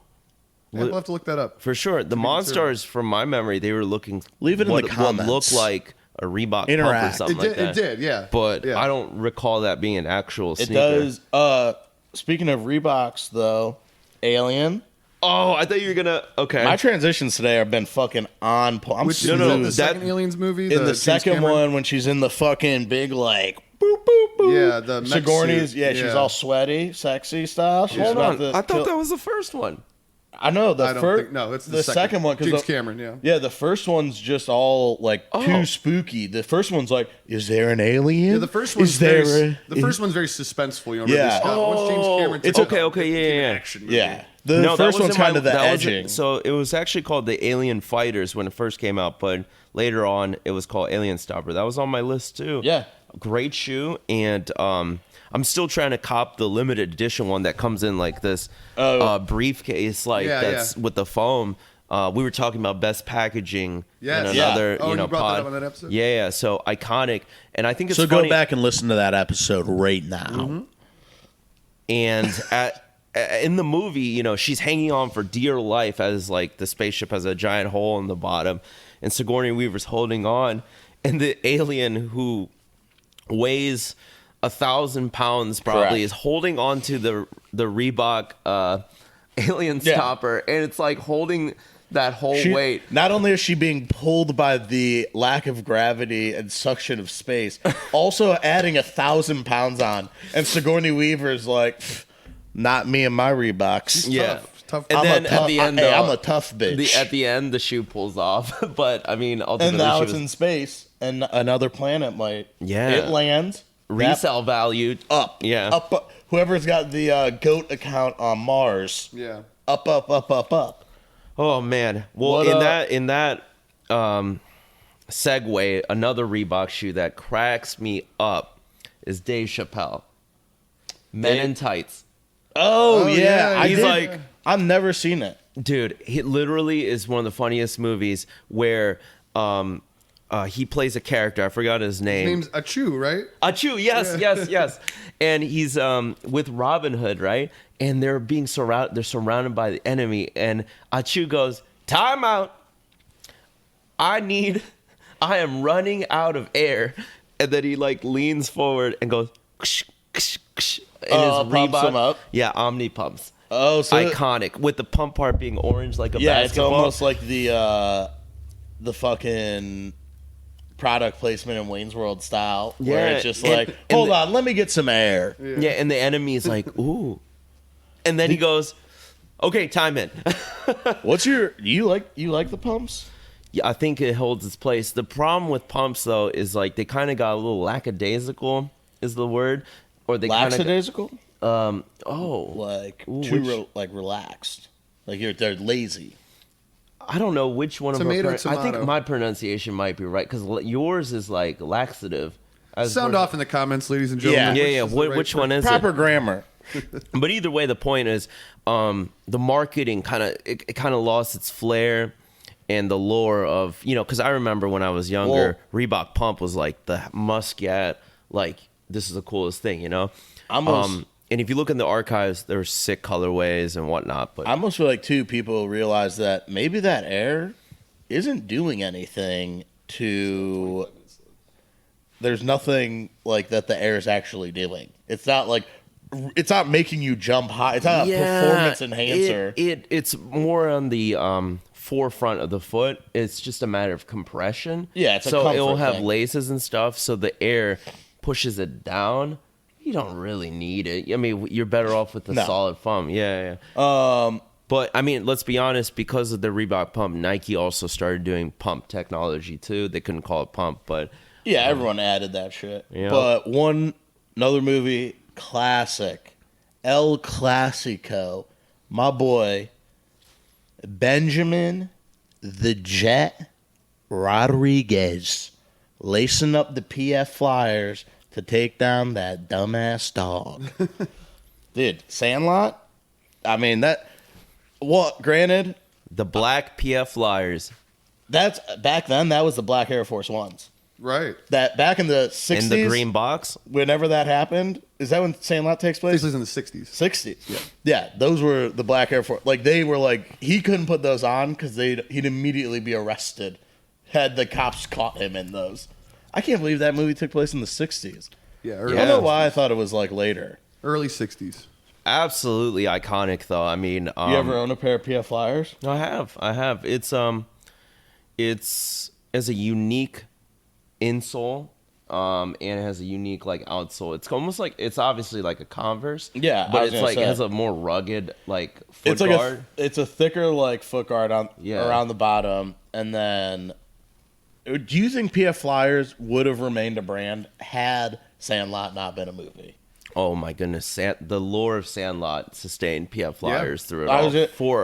Yeah, we'll have to look that up. For sure. The Monstars, from my memory, they were looking... Leave it in the comments. What looked like a Reebok pump or something like that. It did, yeah. But I don't recall that being an actual sneaker. It does. Speaking of Reeboks, though, Alien. Oh, I thought you were going to... Okay. My transitions today have been fucking on point. The second Aliens movie? In the second one, when she's in the fucking big, like... Boop, boop, boop. Yeah, the Sigourney's, she's all sweaty, sexy style. Hold on. I thought that was the first one. I know it's the second one. James Cameron, yeah. Yeah, the first one's just all like too spooky. The first one's like, is there an alien? Yeah, the first one's very suspenseful. Once James Cameron, it's okay, action movie. Yeah. The first one's kind of the edging. So it was actually called the Alien Fighters when it first came out, but later on it was called Alien Stopper. That was on my list too. Yeah, great shoe, and I'm still trying to cop the limited edition one that comes in like this briefcase, that's with the foam. We were talking about best packaging in another, you brought pod. that up on that episode? Yeah. So iconic, and I think it's so funny. Go back and listen to that episode right now. Mm-hmm. And in the movie, she's hanging on for dear life as like the spaceship has a giant hole in the bottom, and Sigourney Weaver's holding on, and the alien who weighs 1,000 pounds probably is holding onto the Reebok Alien Stopper, and it's like holding that whole weight. Not only is she being pulled by the lack of gravity and suction of space, also adding 1,000 pounds on, and Sigourney Weaver's like, not me and my Reeboks. Yeah. Tough. And then at the end, I'm a tough bitch. At the end, the shoe pulls off, but I mean, ultimately, and now it's in space, and another planet might. Yeah, it lands. resale value up. Yeah. Up. Whoever's got the GOAT account on Mars. Yeah. Up. Oh man. Well, in that segue, another Reebok shoe that cracks me up is Dave Chappelle. Men in Tights. Oh yeah. He's like, I've never seen it. dude, it literally is one of the funniest movies where he plays a character. I forgot his name. His name's Achu, right? Achu, yes. And he's with Robin Hood, right? And they're being surrounded. They're surrounded by the enemy. And Achu goes, "Time out! I am running out of air." And then he like leans forward and goes, ksh, ksh, ksh, and his pumps him up. Yeah, Omni pumps. Oh, so iconic, with the pump part being orange like a yeah, basketball. it's almost like the fucking product placement in Wayne's World style, where it's just like, hold on, let me get some air. Yeah, and the enemy is like, ooh, and then he goes, okay, time in. What's your? You like the pumps? Yeah, I think it holds its place. The problem with pumps though is like they kind of got a little lackadaisical, is the word, or they lackadaisical. Like relaxed, like they're lazy. I don't know which one tomato, of them. I think my pronunciation might be right because yours is like laxative. Sound off in the comments, ladies and gentlemen. Yeah. Which one is proper it? grammar? But either way, the point is, the marketing kind of lost its flair and the lore of, because I remember when I was younger, Reebok Pump was like the must get, like this is the coolest thing, Almost. And if you look in the archives, there's sick colorways and whatnot. But I almost feel like people realize that maybe that air isn't doing anything to. There's nothing like that the air is actually doing. It's not like. It's not making you jump high. It's not a performance enhancer. It's more on the forefront of the foot. It's just a matter of compression. Yeah, it's a so comfort it'll have thing. laces and stuff, so the air pushes it down. You don't really need it. I mean, you're better off with the solid pump. Yeah. But I mean, let's be honest. Because of the Reebok pump, Nike also started doing pump technology too. They couldn't call it pump, but yeah, everyone added that shit. Yeah. But another movie. Classic, El Clasico, my boy, Benjamin the Jet Rodriguez, lacing up the PF Flyers to take down that dumbass dog. Dude, Sandlot? I mean, granted. the black PF Flyers. That's, back then, that was the black Air Force Ones. Right. That back in the 60s. In the green box? Whenever that happened. Is that when Sandlot takes place? This was in the 60s. 60s. Yeah, those were the black Air Force. Like, they were like, he couldn't put those on because he'd immediately be arrested had the cops caught him in those. I can't believe that movie took place in the 60s. Yeah. I don't know why I thought it was like later. Early 60s. Absolutely iconic, though. I mean, You ever own a pair of PF Flyers? I have. It's as a unique insole, and it has a unique like outsole. It's almost like it's obviously like a Converse. Yeah, but it's like it has a more rugged like foot It's like guard. it's a thicker like foot guard around the bottom, and then. Do you think PF Flyers would have remained a brand had Sandlot not been a movie? Oh my goodness, the lore of Sandlot sustained PF Flyers through it all.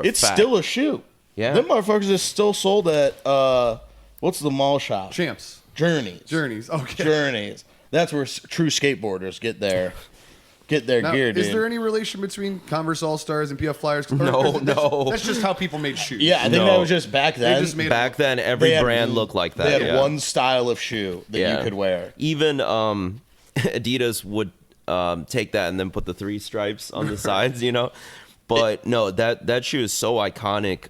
It's still a shoe. Yeah, them motherfuckers is still sold at what's the mall shop? Champs. Journeys. Okay. Journeys. That's where true skateboarders get their Now, gear. Dude. Is there any relation between Converse All Stars and PF Flyers? No. That's just how people made shoes. Yeah, I think that was just back then. Back then, every brand looked like that. They had one style of shoe that you could wear. Even Adidas would take that and then put the 3 stripes on the sides, But no, that shoe is so iconic.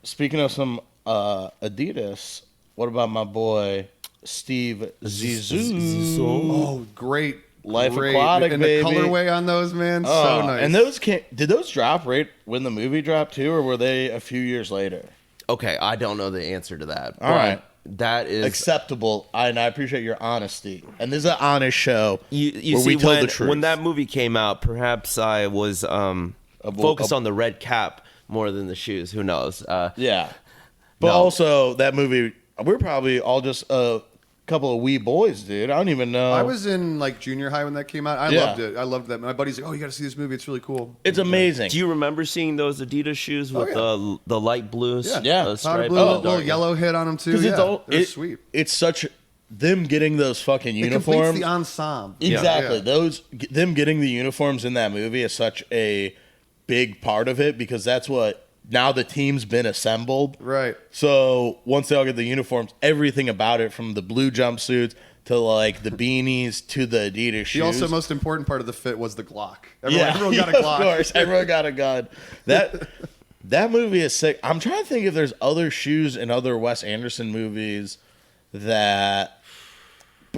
Speaking of some Adidas, what about my boy Steve Zissou? Oh, great. Life Aquatic, and baby. the colorway on those, man, so nice. And did those drop right when the movie dropped too, or were they a few years later? Okay, I don't know the answer to that. All right. That is acceptable, and I appreciate your honesty. And this is an honest show you where see, we tell the truth. When that movie came out, perhaps I was focused on the red cap more than the shoes. Who knows? Yeah. But also, that movie, we're probably all just couple of wee boys, dude. I don't even know. I was in like junior high when that came out. I loved it. I loved that. My buddy's like, "Oh, you got to see this movie. It's really cool." It's amazing. Do you remember seeing those Adidas shoes with the light blues? Powder blue, little yellow hit on them too. Yeah, they're sweet. It's such them getting those fucking uniforms. It completes the ensemble. Exactly. Them getting the uniforms in that movie is such a big part of it because that's what. Now the team's been assembled. Right. So once they all get the uniforms, everything about it, from the blue jumpsuits to like the beanies to the Adidas shoes. The also most important part of the fit was the Glock. Everyone got a Glock. Of course, everyone got a gun. That movie is sick. I'm trying to think if there's other shoes in other Wes Anderson movies that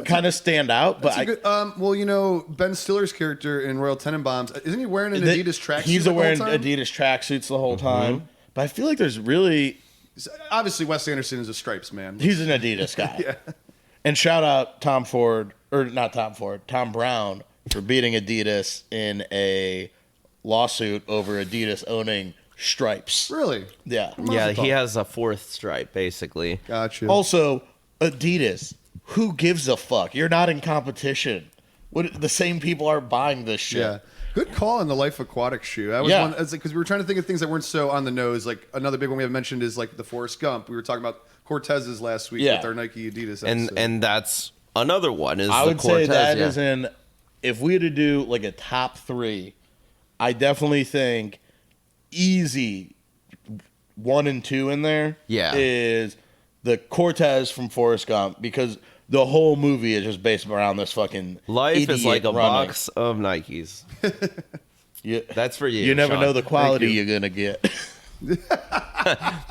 kind of stand out. But well, you know, Ben Stiller's character in Royal Tenenbaums, isn't he wearing an Adidas tracksuit? He's wearing Adidas tracksuits the whole time. But I feel like there's really obviously Wes Anderson is a stripes man. He's an Adidas guy. And shout out Tom Brown for beating Adidas in a lawsuit over Adidas owning stripes. Really? Yeah. Yeah, he has a fourth stripe basically. Gotcha. Also, Adidas. Who gives a fuck? You're not in competition. The same people are buying this shit. Yeah. Good call on the Life Aquatic shoe. I was because we were trying to think of things that weren't so on the nose. Like another big one we haven't mentioned is like the Forrest Gump. We were talking about Cortez's last week with our Nike Adidas episode. And that's another one. Is I would say Cortez, that is in. If we had to do like a top 3, I definitely think easy 1 and 2 in there. Is the Cortez from Forrest Gump because. The whole movie is just based around this fucking life is like a running. box of Nikes. That's for you. You never Sean. know the quality you're gonna get,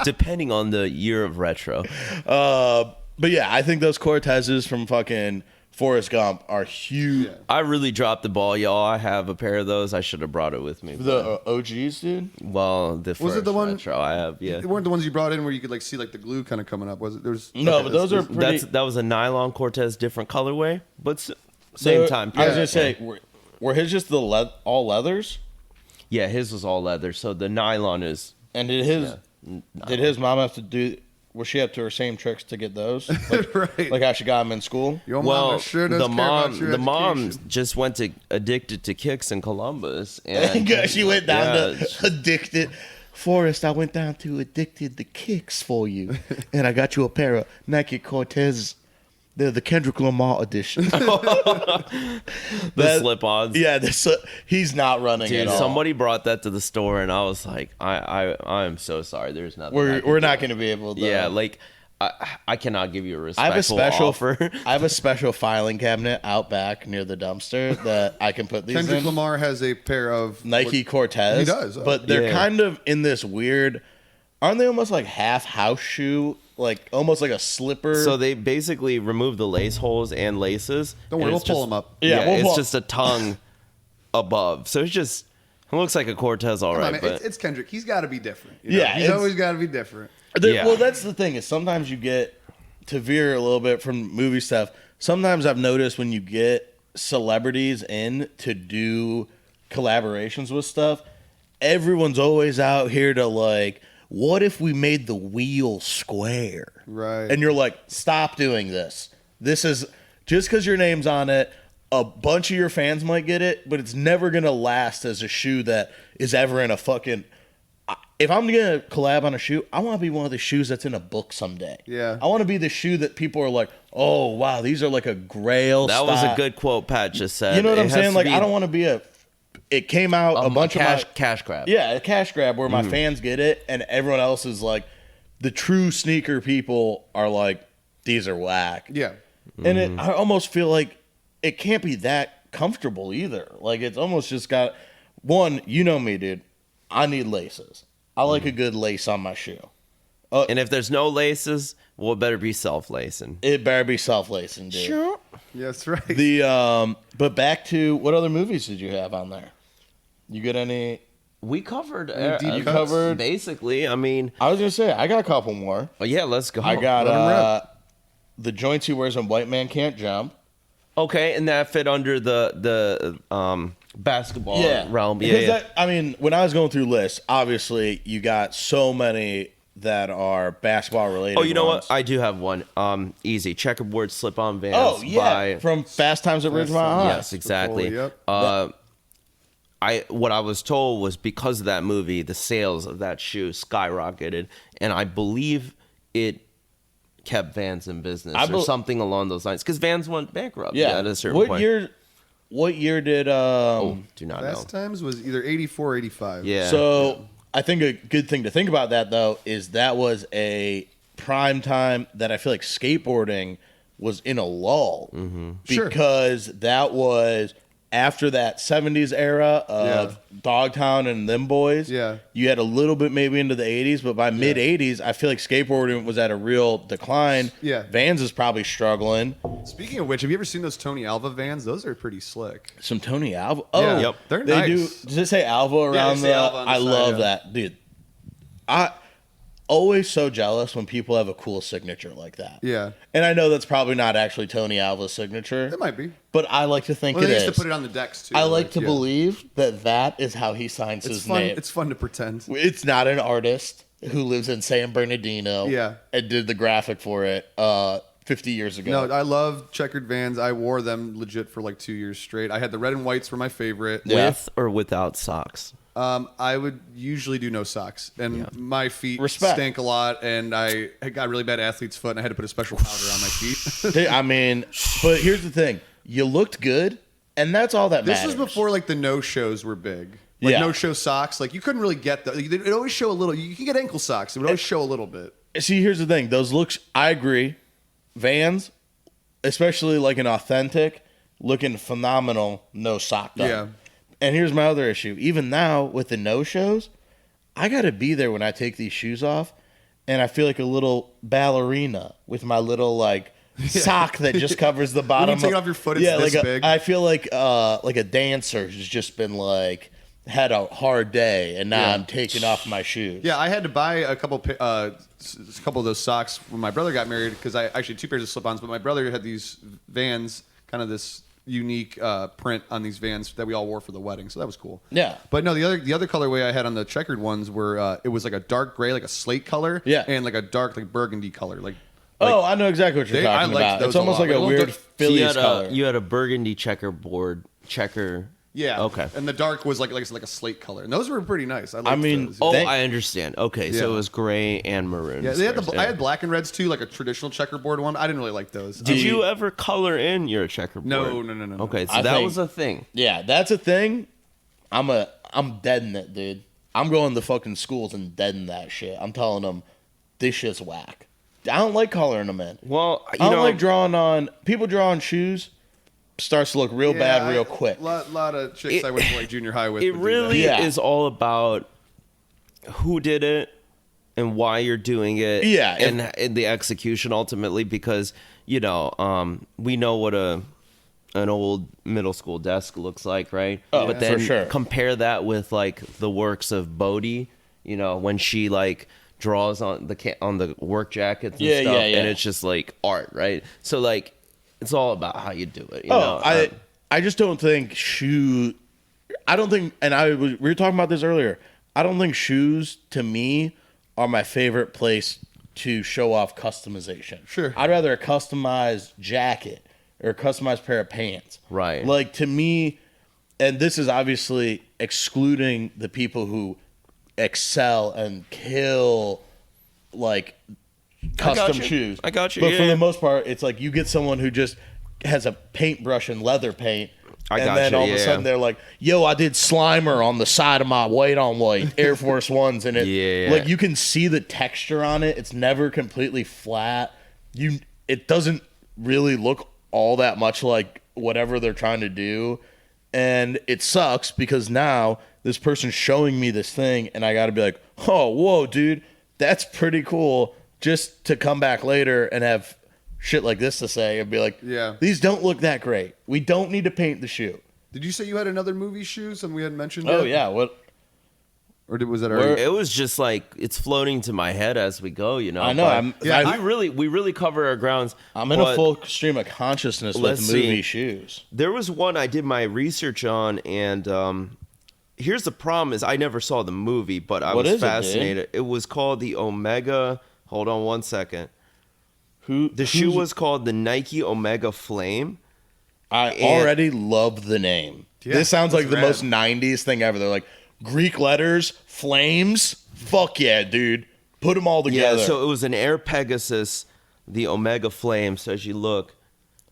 depending on the year of retro. But yeah, I think those Cortezes from fucking Forrest Gump are huge. I really dropped the ball, y'all. I have a pair of those. I should have brought it with me. The OGs, dude. Well, the first it the one retro I have? Yeah, they weren't the ones you brought in where you could like see like the glue kind of coming up, was it? But those are pretty. That was a nylon Cortez, different colorway, but same time. I was gonna say, were his just the all leathers? Yeah, his was all leather. So the nylon is. And did his mom have to do? Was she up to her same tricks to get those? Like, right. Like how she got them in school? Your mama sure does care about your the mom education. just went to Addicted to Kicks in Columbus. And she went down to Addicted. Forrest, I went down to Addicted to Kicks for you. And I got you a pair of Nike Cortez. They're the Kendrick Lamar edition. The slip-ons. Yeah, he's not running Dude, at all. somebody brought that to the store, and I was like, I'm so sorry. There's nothing. We're not going to be able to. Yeah, like I cannot give you a respectful offer. I have a special filing cabinet out back near the dumpster that I can put these Kendrick in. Lamar has a pair of Nike Cortez. He does, but they're kind of in this weird. Aren't they almost like half house shoe? Like almost like a slipper. So they basically remove the lace holes and laces. Don't worry, we'll pull them up. Yeah, it's just a tongue above. So it looks like a Cortez, all right. But it's Kendrick. He's got to be different. You know? Yeah, he's always got to be different. Well, that's the thing is sometimes you get to veer a little bit from movie stuff. Sometimes I've noticed when you get celebrities in to do collaborations with stuff, everyone's always out here to like, what if we made the wheel square? Right. And you're like, stop doing this. This is just because your name's on it. A bunch of your fans might get it, but it's never going to last as a shoe that is ever in a fucking. If I'm going to collab on a shoe, I want to be one of the shoes that's in a book someday. Yeah. I want to be the shoe that people are like, oh, wow, these are like a grail that style. was a good quote Pat just said. You know what I'm saying? Like, I don't want to be a. It came out a bunch of cash grab. Yeah, a cash grab where my fans get it, and everyone else is like, the true sneaker people are like, these are whack. Yeah. And I almost feel like it can't be that comfortable either. Like it's almost just got one. You know me, dude. I need laces. I like a good lace on my shoe. And if there's no laces, well, it better be self-lacing. It better be self-lacing, dude. Sure. Yeah, that's right. But back to what other movies did you have on there? You get any? We covered. deep You cuts? covered basically. I mean, I was gonna say I got a couple more. yeah. Let's go. I got let 'em rip. the joints he wears on White Man Can't Jump. Okay, and that fit under the basketball realm. Because Yeah. I mean, when I was going through lists, obviously you got so many that are basketball related. Oh, you know ones. what? I do have one. Easy checkerboard slip-on Vans. Oh yeah, by, from Fast Times at Ridgemont High. yes, exactly. Yep. What I was told was because of that movie, the sales of that shoe skyrocketed, and I believe it kept Vans in business or something along those lines. Because Vans went bankrupt. Yeah, at a certain point. What year did? Do not know. Fast Times was either 84 or 85. Yeah. So I think a good thing to think about that though is that was a prime time that I feel like skateboarding was in a lull because that was after that 70s era of Dogtown and them boys. Yeah. You had a little bit maybe into the 80s, but by mid 80s, I feel like skateboarding was at a real decline. Yeah. Vans is probably struggling. Speaking of which, have you ever seen those Tony Alva Vans? Those are pretty slick. Some Tony Alva. Oh, Yeah. Yep. They're they nice. do. Does it say Alva around say Alva on the I side, love yeah. that, dude. I always so jealous when people have a cool signature like that. Yeah. And I know that's probably not actually Tony Alva's signature. It might be. But I like to think Well, it they is. used to put it on the decks too. I like to yeah. believe that is how he signs It's his fun. name. It's fun to pretend. It's not an artist who lives in San Bernardino. Yeah. And did the graphic for it 50 years ago. No, I love checkered Vans. I wore them legit for like 2 years straight. I had the red and whites were my favorite. Yeah. With or without socks? I would usually do no socks, and my feet Respect. stank a lot, and I got really bad athlete's foot, and I had to put a special powder on my feet. Dude, I mean, but here's the thing. You looked good, and that's all that This matters. was before like the no shows were big. Like Yeah. no show socks, like you couldn't really get the. It would always show a little. You can get ankle socks. It would always show a little bit. See, here's the thing. Those looks, I agree. Vans, especially like an authentic, looking phenomenal, no sock done. Yeah. And here's my other issue. Even now with the no-shows, I got to be there when I take these shoes off, and I feel like a little ballerina with my little like sock that just covers the bottom. When you take it off your foot, it's this like big. I feel like a dancer who's just been like had a hard day, and now Yeah. I'm taking off my shoes. Yeah, I had to buy a couple of those socks when my brother got married because I actually had 2 pairs of slip-ons, but my brother had these Vans, kind of this unique print on these Vans that we all wore for the wedding, so that was cool. Yeah. But no, the other colorway I had on the checkered ones were it was like a dark gray, like a slate color, Yeah. and like a dark like burgundy color, like. Oh, I know exactly what you're I talking liked about. those It's a almost lot. like a Like a weird little Phillies color. You had a burgundy checkerboard checker. Yeah. Okay. And the dark was like a slate color, and those were pretty nice. I liked mean, those. Oh, They- I understand. Okay, Yeah. so it was gray and maroon. Yeah, they had first, I had black and reds too, like a traditional checkerboard one. I didn't really like those. Did you ever color in your checkerboard? No. Okay, so I that think- was a thing. Yeah, that's a thing. I'm deading it, dude. I'm going to fucking schools and deading that shit. I'm telling them this shit's whack. I don't like coloring them in. Well, I don't like drawing on people drawing shoes. Starts to look real bad real quick. Lot of chicks I went to like junior high with. it would do really Yeah. is all about who did it and why you're doing it. Yeah, and the execution ultimately, because we know what an old middle school desk looks like, right? Oh, but for then sure. compare that with like the works of Bodhi. When she like draws on the work jackets and Yeah, stuff, yeah, yeah. and it's just like art, right? So like it's all about how you do it. You know? I just don't think I don't think, and we were talking about this earlier. I don't think shoes to me are my favorite place to show off customization. Sure. I'd rather a customized jacket or a customized pair of pants. Right. Like to me, and this is obviously excluding the people who excel and kill like custom you. shoes. I got you, But for yeah. the most part, it's like you get someone who just has a paintbrush and leather paint. I and got then you, all of a yeah. sudden they're like, "Yo, I did Slimer on the side of my white on white Air Force Ones," and it Yeah. like you can see the texture on it. It's never completely flat. It doesn't really look all that much like whatever they're trying to do, and it sucks because now this person's showing me this thing, and I got to be like, "Oh, whoa, dude, that's pretty cool." Just to come back later and have shit like this to say and be like, Yeah. these don't look that great. We don't need to paint the shoe." Did you say you had another movie shoe? Something we hadn't mentioned Oh yet? yeah, what? Or was that already? It was just like it's floating to my head as we go, I know. But we really cover our grounds. I'm in a but full stream of consciousness with Let's movie see. shoes. There was one I did my research on, and here's the problem: is I never saw the movie, but I What was is it, dude? fascinated. It was called the Omega. Hold on one second. The shoe who's- was called the Nike Omega Flame. I already love the name. Yeah, this sounds like that's the rad. most 90s thing ever. They're like, Greek letters, flames. Fuck yeah, dude. Put them all together. Yeah, so it was an Air Pegasus, the Omega Flame. So as you look,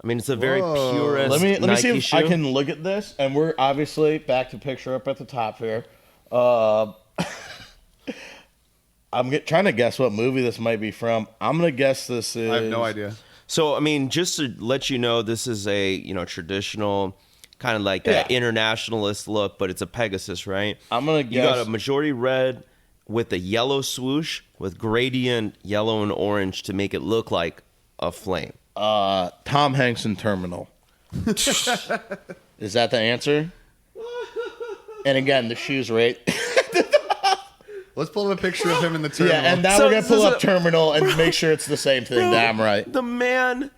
I mean, it's a very Whoa. purest let me Nike see if shoe. I can look at this. And we're obviously back to picture up at the top here. I'm trying to guess what movie this might be from. I'm going to guess this is... I have no idea. So I mean, just to let you know, this is a traditional kind of like that internationalist look, but it's a Pegasus, right? I'm going to You guess... got a majority red with a yellow swoosh with gradient yellow and orange to make it look like a flame. Tom Hanks in Terminal. Is that the answer? And again, the shoe's right. Let's pull up a picture of him in the terminal. Yeah, and now So- we're going to pull so- up Terminal and make sure it's the same thing. Bro, Damn right. The man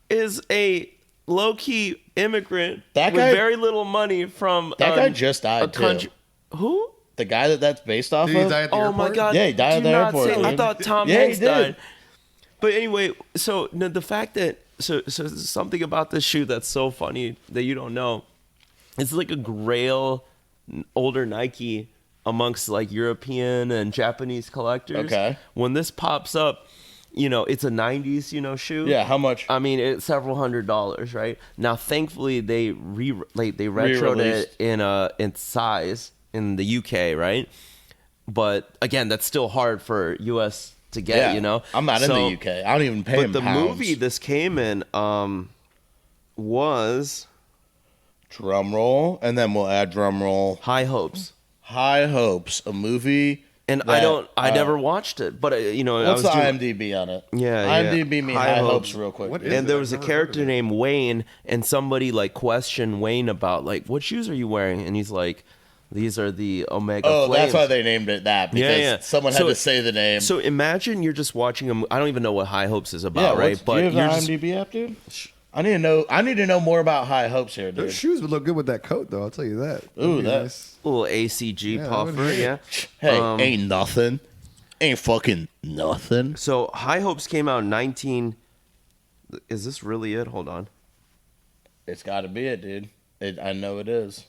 is a low-key immigrant That with guy- very little money from That guy just died, too. Who? The guy that's based off Did he of? die at the Oh airport? my God! Yeah, he died at Do the not airport, say- I dude. thought Tom Yeah, he Hanks did. died. But anyway, so no, the fact that so something about this shoe that's so funny that you don't know. It's like a grail older Nike amongst like European and Japanese collectors. Okay. When this pops up, it's a 90s, shoe. Yeah, how much? I mean, it's several $100s, right? Now, thankfully, they retroed Re-released. it in size in the UK, right? But again, that's still hard for US to get, I'm not in So- the UK. I don't even pay But him the pounds. movie this came in was Drum roll, and then we'll add drum roll. High Hopes. High Hopes, a movie. And that, I never watched it, but I What's was the doing, IMDb on it? Yeah, IMDb me High High Hopes. Hopes real quick. What dude. is And it? there I've was a never heard of character it. named Wayne, and somebody like questioned Wayne about like, what shoes are you wearing? And he's like, these are the Omega Oh, Flames. that's why they named it that, because Yeah. someone had So- to say the name. So imagine you're just watching I don't even know what High Hopes is yeah, about, right? do you have you're the just, IMDb app, dude? I need to know more about High Hopes here, dude. Those shoes would look good with that coat, though. I'll tell you that. Ooh, That'd be that- nice. little ACG Yeah, that puffer, would be- yeah. Hey, Um, ain't nothing. Ain't fucking nothing. So High Hopes came out in 19. Is this really it? Hold on. It's got to be it, dude. I know it is.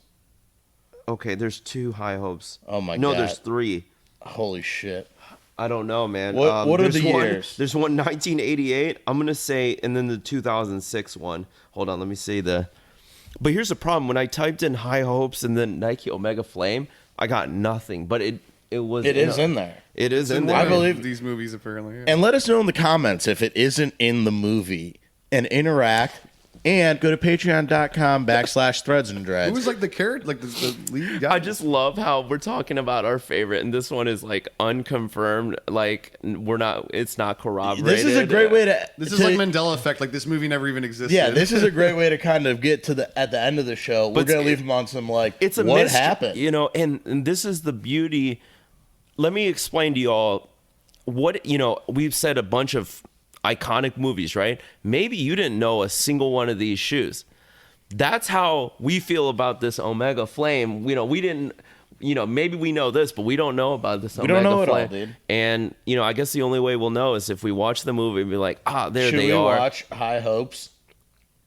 Okay, there's 2 High Hopes. Oh my No, God. there's 3. Holy shit. I don't know, man. What are there's the one- years? There's one 1988. I'm gonna say, and then the 2006 one. Hold on, let me see the. But here's the problem: when I typed in High Hopes and then Nike Omega Flame, I got nothing. But it was. It is in there. It is in One there. I of believe- these movies apparently. Yeah. And let us know in the comments if it isn't in the movie and interact. And go to patreon.com/threads and Who dreads. was like the character, like the lead guy? I just love how we're talking about our favorite, and this one is like unconfirmed. Like we're not. It's not corroborated. This is a great way to. This is like Mandela effect. Like this movie never even existed. Yeah, this is a great way to kind of get to at the end of the show. We're But gonna it's- leave them on some like, It's a what mystery, happened? and this is the beauty. Let me explain to y'all what we've said a bunch of iconic movies, right? Maybe you didn't know a single one of these shoes. That's how we feel about this Omega Flame. We didn't, maybe we know this, but we don't know about this Omega don't know it all, Flame. dude. And, I guess the only way we'll know is if we watch the movie and be like, there Should they we are. watch High Hopes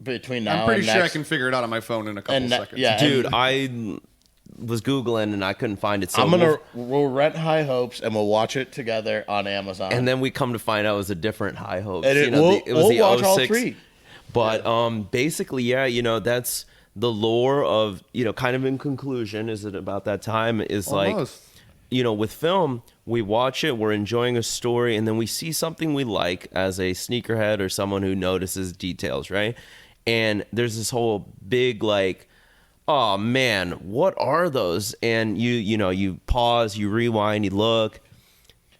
between now I'm pretty and sure I next? can figure it out on my phone in a couple And ne- seconds. yeah. Dude, and- I was Googling and I couldn't find it. So we'll rent High Hopes and we'll watch it together on Amazon. and then we come to find out it was a different High Hopes. And we'll watch all 3. But basically, that's the lore of, kind of in conclusion, is it about that time is Almost. like, with film, we watch it, we're enjoying a story, and then we see something we like as a sneakerhead or someone who notices details, right? And there's this whole big like, oh man, what are those? And you pause, you rewind, you look,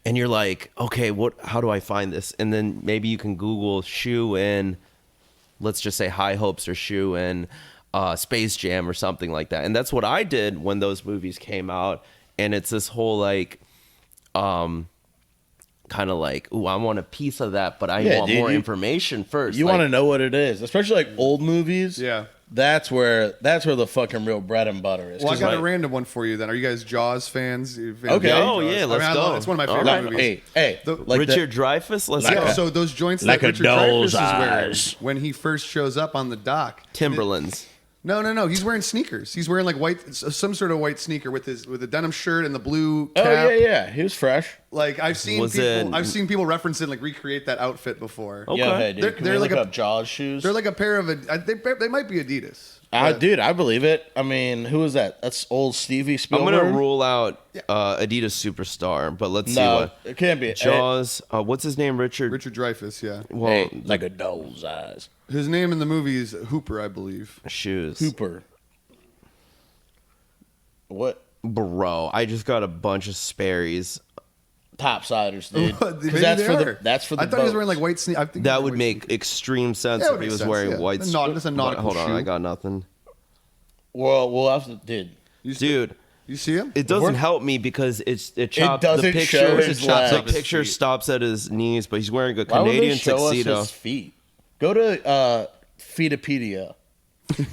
and you're like, okay, how do I find this? And then maybe you can Google shoe in, let's just say High Hopes or shoe in Space Jam or something like that. And that's what I did when those movies came out. And it's this whole like, kind of like, ooh, I want a piece of that, but I want dude, more information first. You Like, want to know what it is, especially like old movies. Yeah. That's where the fucking real bread and butter is. Well, I got a random one for you then. Are you guys Jaws fans? Okay. Oh, yeah, let's go. It's one of my favorite movies. Hey, like Richard Dreyfuss? Let's go. So those joints like that Richard Dreyfuss is eyes. wearing when he first shows up on the dock. Timberlands. No. He's wearing sneakers. He's wearing like some sort of white sneaker with a denim shirt and the blue cap. Oh yeah. He was fresh. Like I've seen people reference it and like recreate that outfit before. Okay. Yo, hey, dude, They're like up Jaws shoes. They're like a pair of they might be Adidas. Dude, I believe it. I mean, who is that? That's old Stevie Spielberg. I'm gonna rule out Adidas Superstar, but let's see what. It can't be. Jaws. What's his name? Richard Dreyfuss. Yeah. Well, like a doll's eyes. His name in the movie is Hooper, I believe. Shoes. Hooper. What? Bro, I just got a bunch of Sperry's. Topsiders, dude. Maybe That's for the I thought he was wearing like white sneakers. That would make extreme sense if he was wearing white. That's a nautical Hold on, shoe. I got nothing. Well, we'll have to, dude. Dude, you see him? it doesn't help me because it chopped doesn't the picture. show his legs. The picture stops at his knees, but he's wearing a Why would they Canadian show tuxedo. us his feet? Go to Feetopedia. You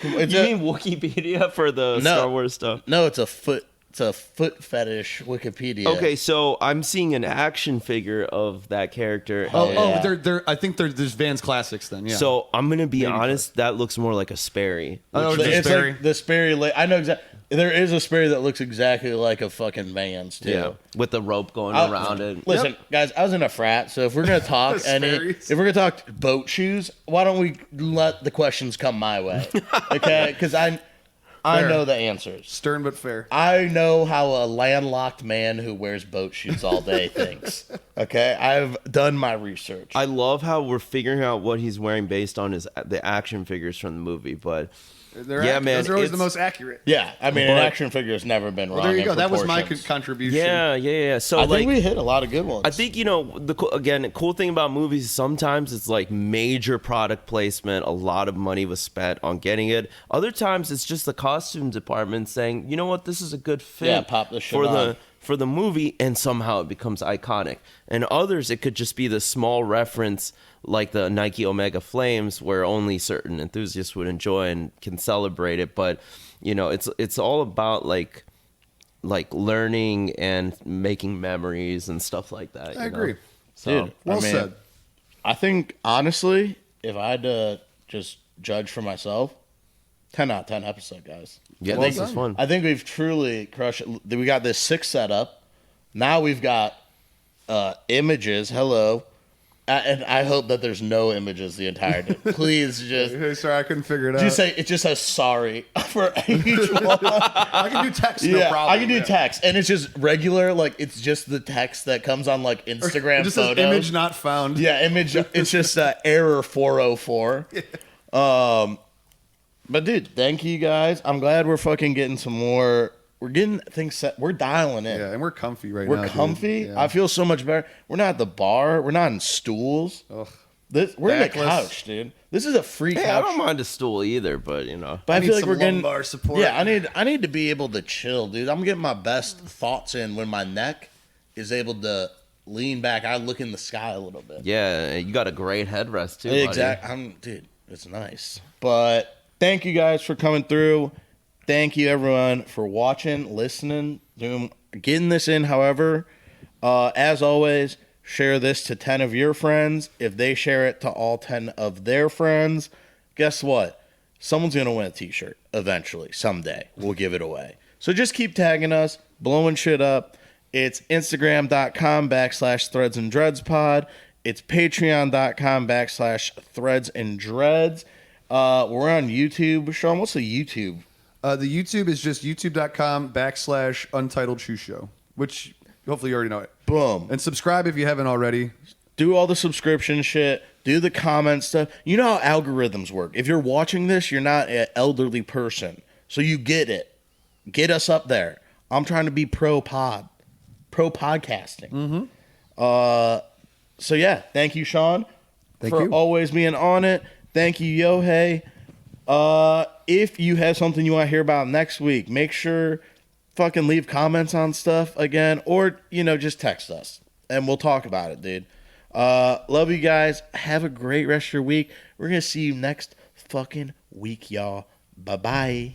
mean Wikipedia for the Star Wars stuff? No, it's a foot fetish Wikipedia. Okay, so I'm seeing an action figure of that character. I think there's Vans Classics then. Yeah. So I'm gonna be honest, that looks more like a Sperry. It's like the Sperry. I know exactly. There is a Sperry that looks exactly like a fucking Vans too. Yeah, with the rope going around it. Listen, guys, I was in a frat, so if we're gonna talk if we're gonna talk boat shoes, why don't we let the questions come my way? Okay, because I know the answers. Stern but fair. I know how a landlocked man who wears boat shoes all day thinks. Okay, I've done my research. I love how we're figuring out what he's wearing based on the action figures from the movie, but man, those are always the most accurate. Yeah, I mean, an action figure has never been wrong. There you go. That was my proportions. contribution. Yeah. So I think we hit a lot of good ones. I think the cool thing about movies, sometimes it's like major product placement, a lot of money was spent on getting it. Other times it's just the costume department saying, you know what, this is a good fit. Yeah, pop this shit on. For the movie, and somehow it becomes iconic. And others, it could just be the small reference, like the Nike Omega Flames, where only certain enthusiasts would enjoy and can celebrate it. But it's all about like learning and making memories and stuff like that. I agree. So Dude, well said. I think honestly, if I had to just judge for myself, 10 out of 10 episode, guys. Yeah, this is fun. I think we've truly crushed it. We got this 6 setup. Now we've got images. Hello. And I hope that there's no images the entire day. Please just. Hey, sorry, I couldn't figure it out. Just say it just says sorry for each one. I can do text, no problem. I can do text, and it's just regular. Like it's just the text that comes on like Instagram it just photos. says image not found. Yeah, image. It's just error 404. But dude, thank you guys. I'm glad we're fucking getting some more. We're getting things set. We're dialing in. Yeah, and we're comfy right now. We're comfy. Yeah. I feel so much better. We're not at the bar. We're not in stools. Ugh. We're in the couch, dude. This is a free couch. I don't mind a stool either, but But I feel like some we're getting lumbar support. Yeah, I need to be able to chill, dude. I'm getting my best thoughts in when my neck is able to lean back. I look in the sky a little bit. Yeah, you got a great headrest too. Exactly. Dude, it's nice. But thank you guys for coming through. Thank you everyone for watching, listening, getting this in. However, as always, share this to 10 of your friends. If they share it to all 10 of their friends, guess what? Someone's going to win a t-shirt eventually, someday. We'll give it away. So just keep tagging us, blowing shit up. It's Instagram.com/threadsanddreadspod. It's Patreon.com/threadsanddreads. We're on YouTube. Sean, what's the YouTube? The YouTube is just youtube.com/Untitled Shoe Show, which hopefully you already know it. Boom. And subscribe if you haven't already. Do all the subscription shit. Do the comment stuff. You know how algorithms work. If you're watching this, you're not an elderly person. So you get it. Get us up there. I'm trying to be pro podcasting. Mm-hmm. So yeah, thank you, Sean, for always being on it. Thank you, Yohei. If you have something you want to hear about next week, make sure fucking leave comments on stuff again, or just text us and we'll talk about it, dude. Love you guys. Have a great rest of your week. We're gonna see you next fucking week, y'all. Bye-bye.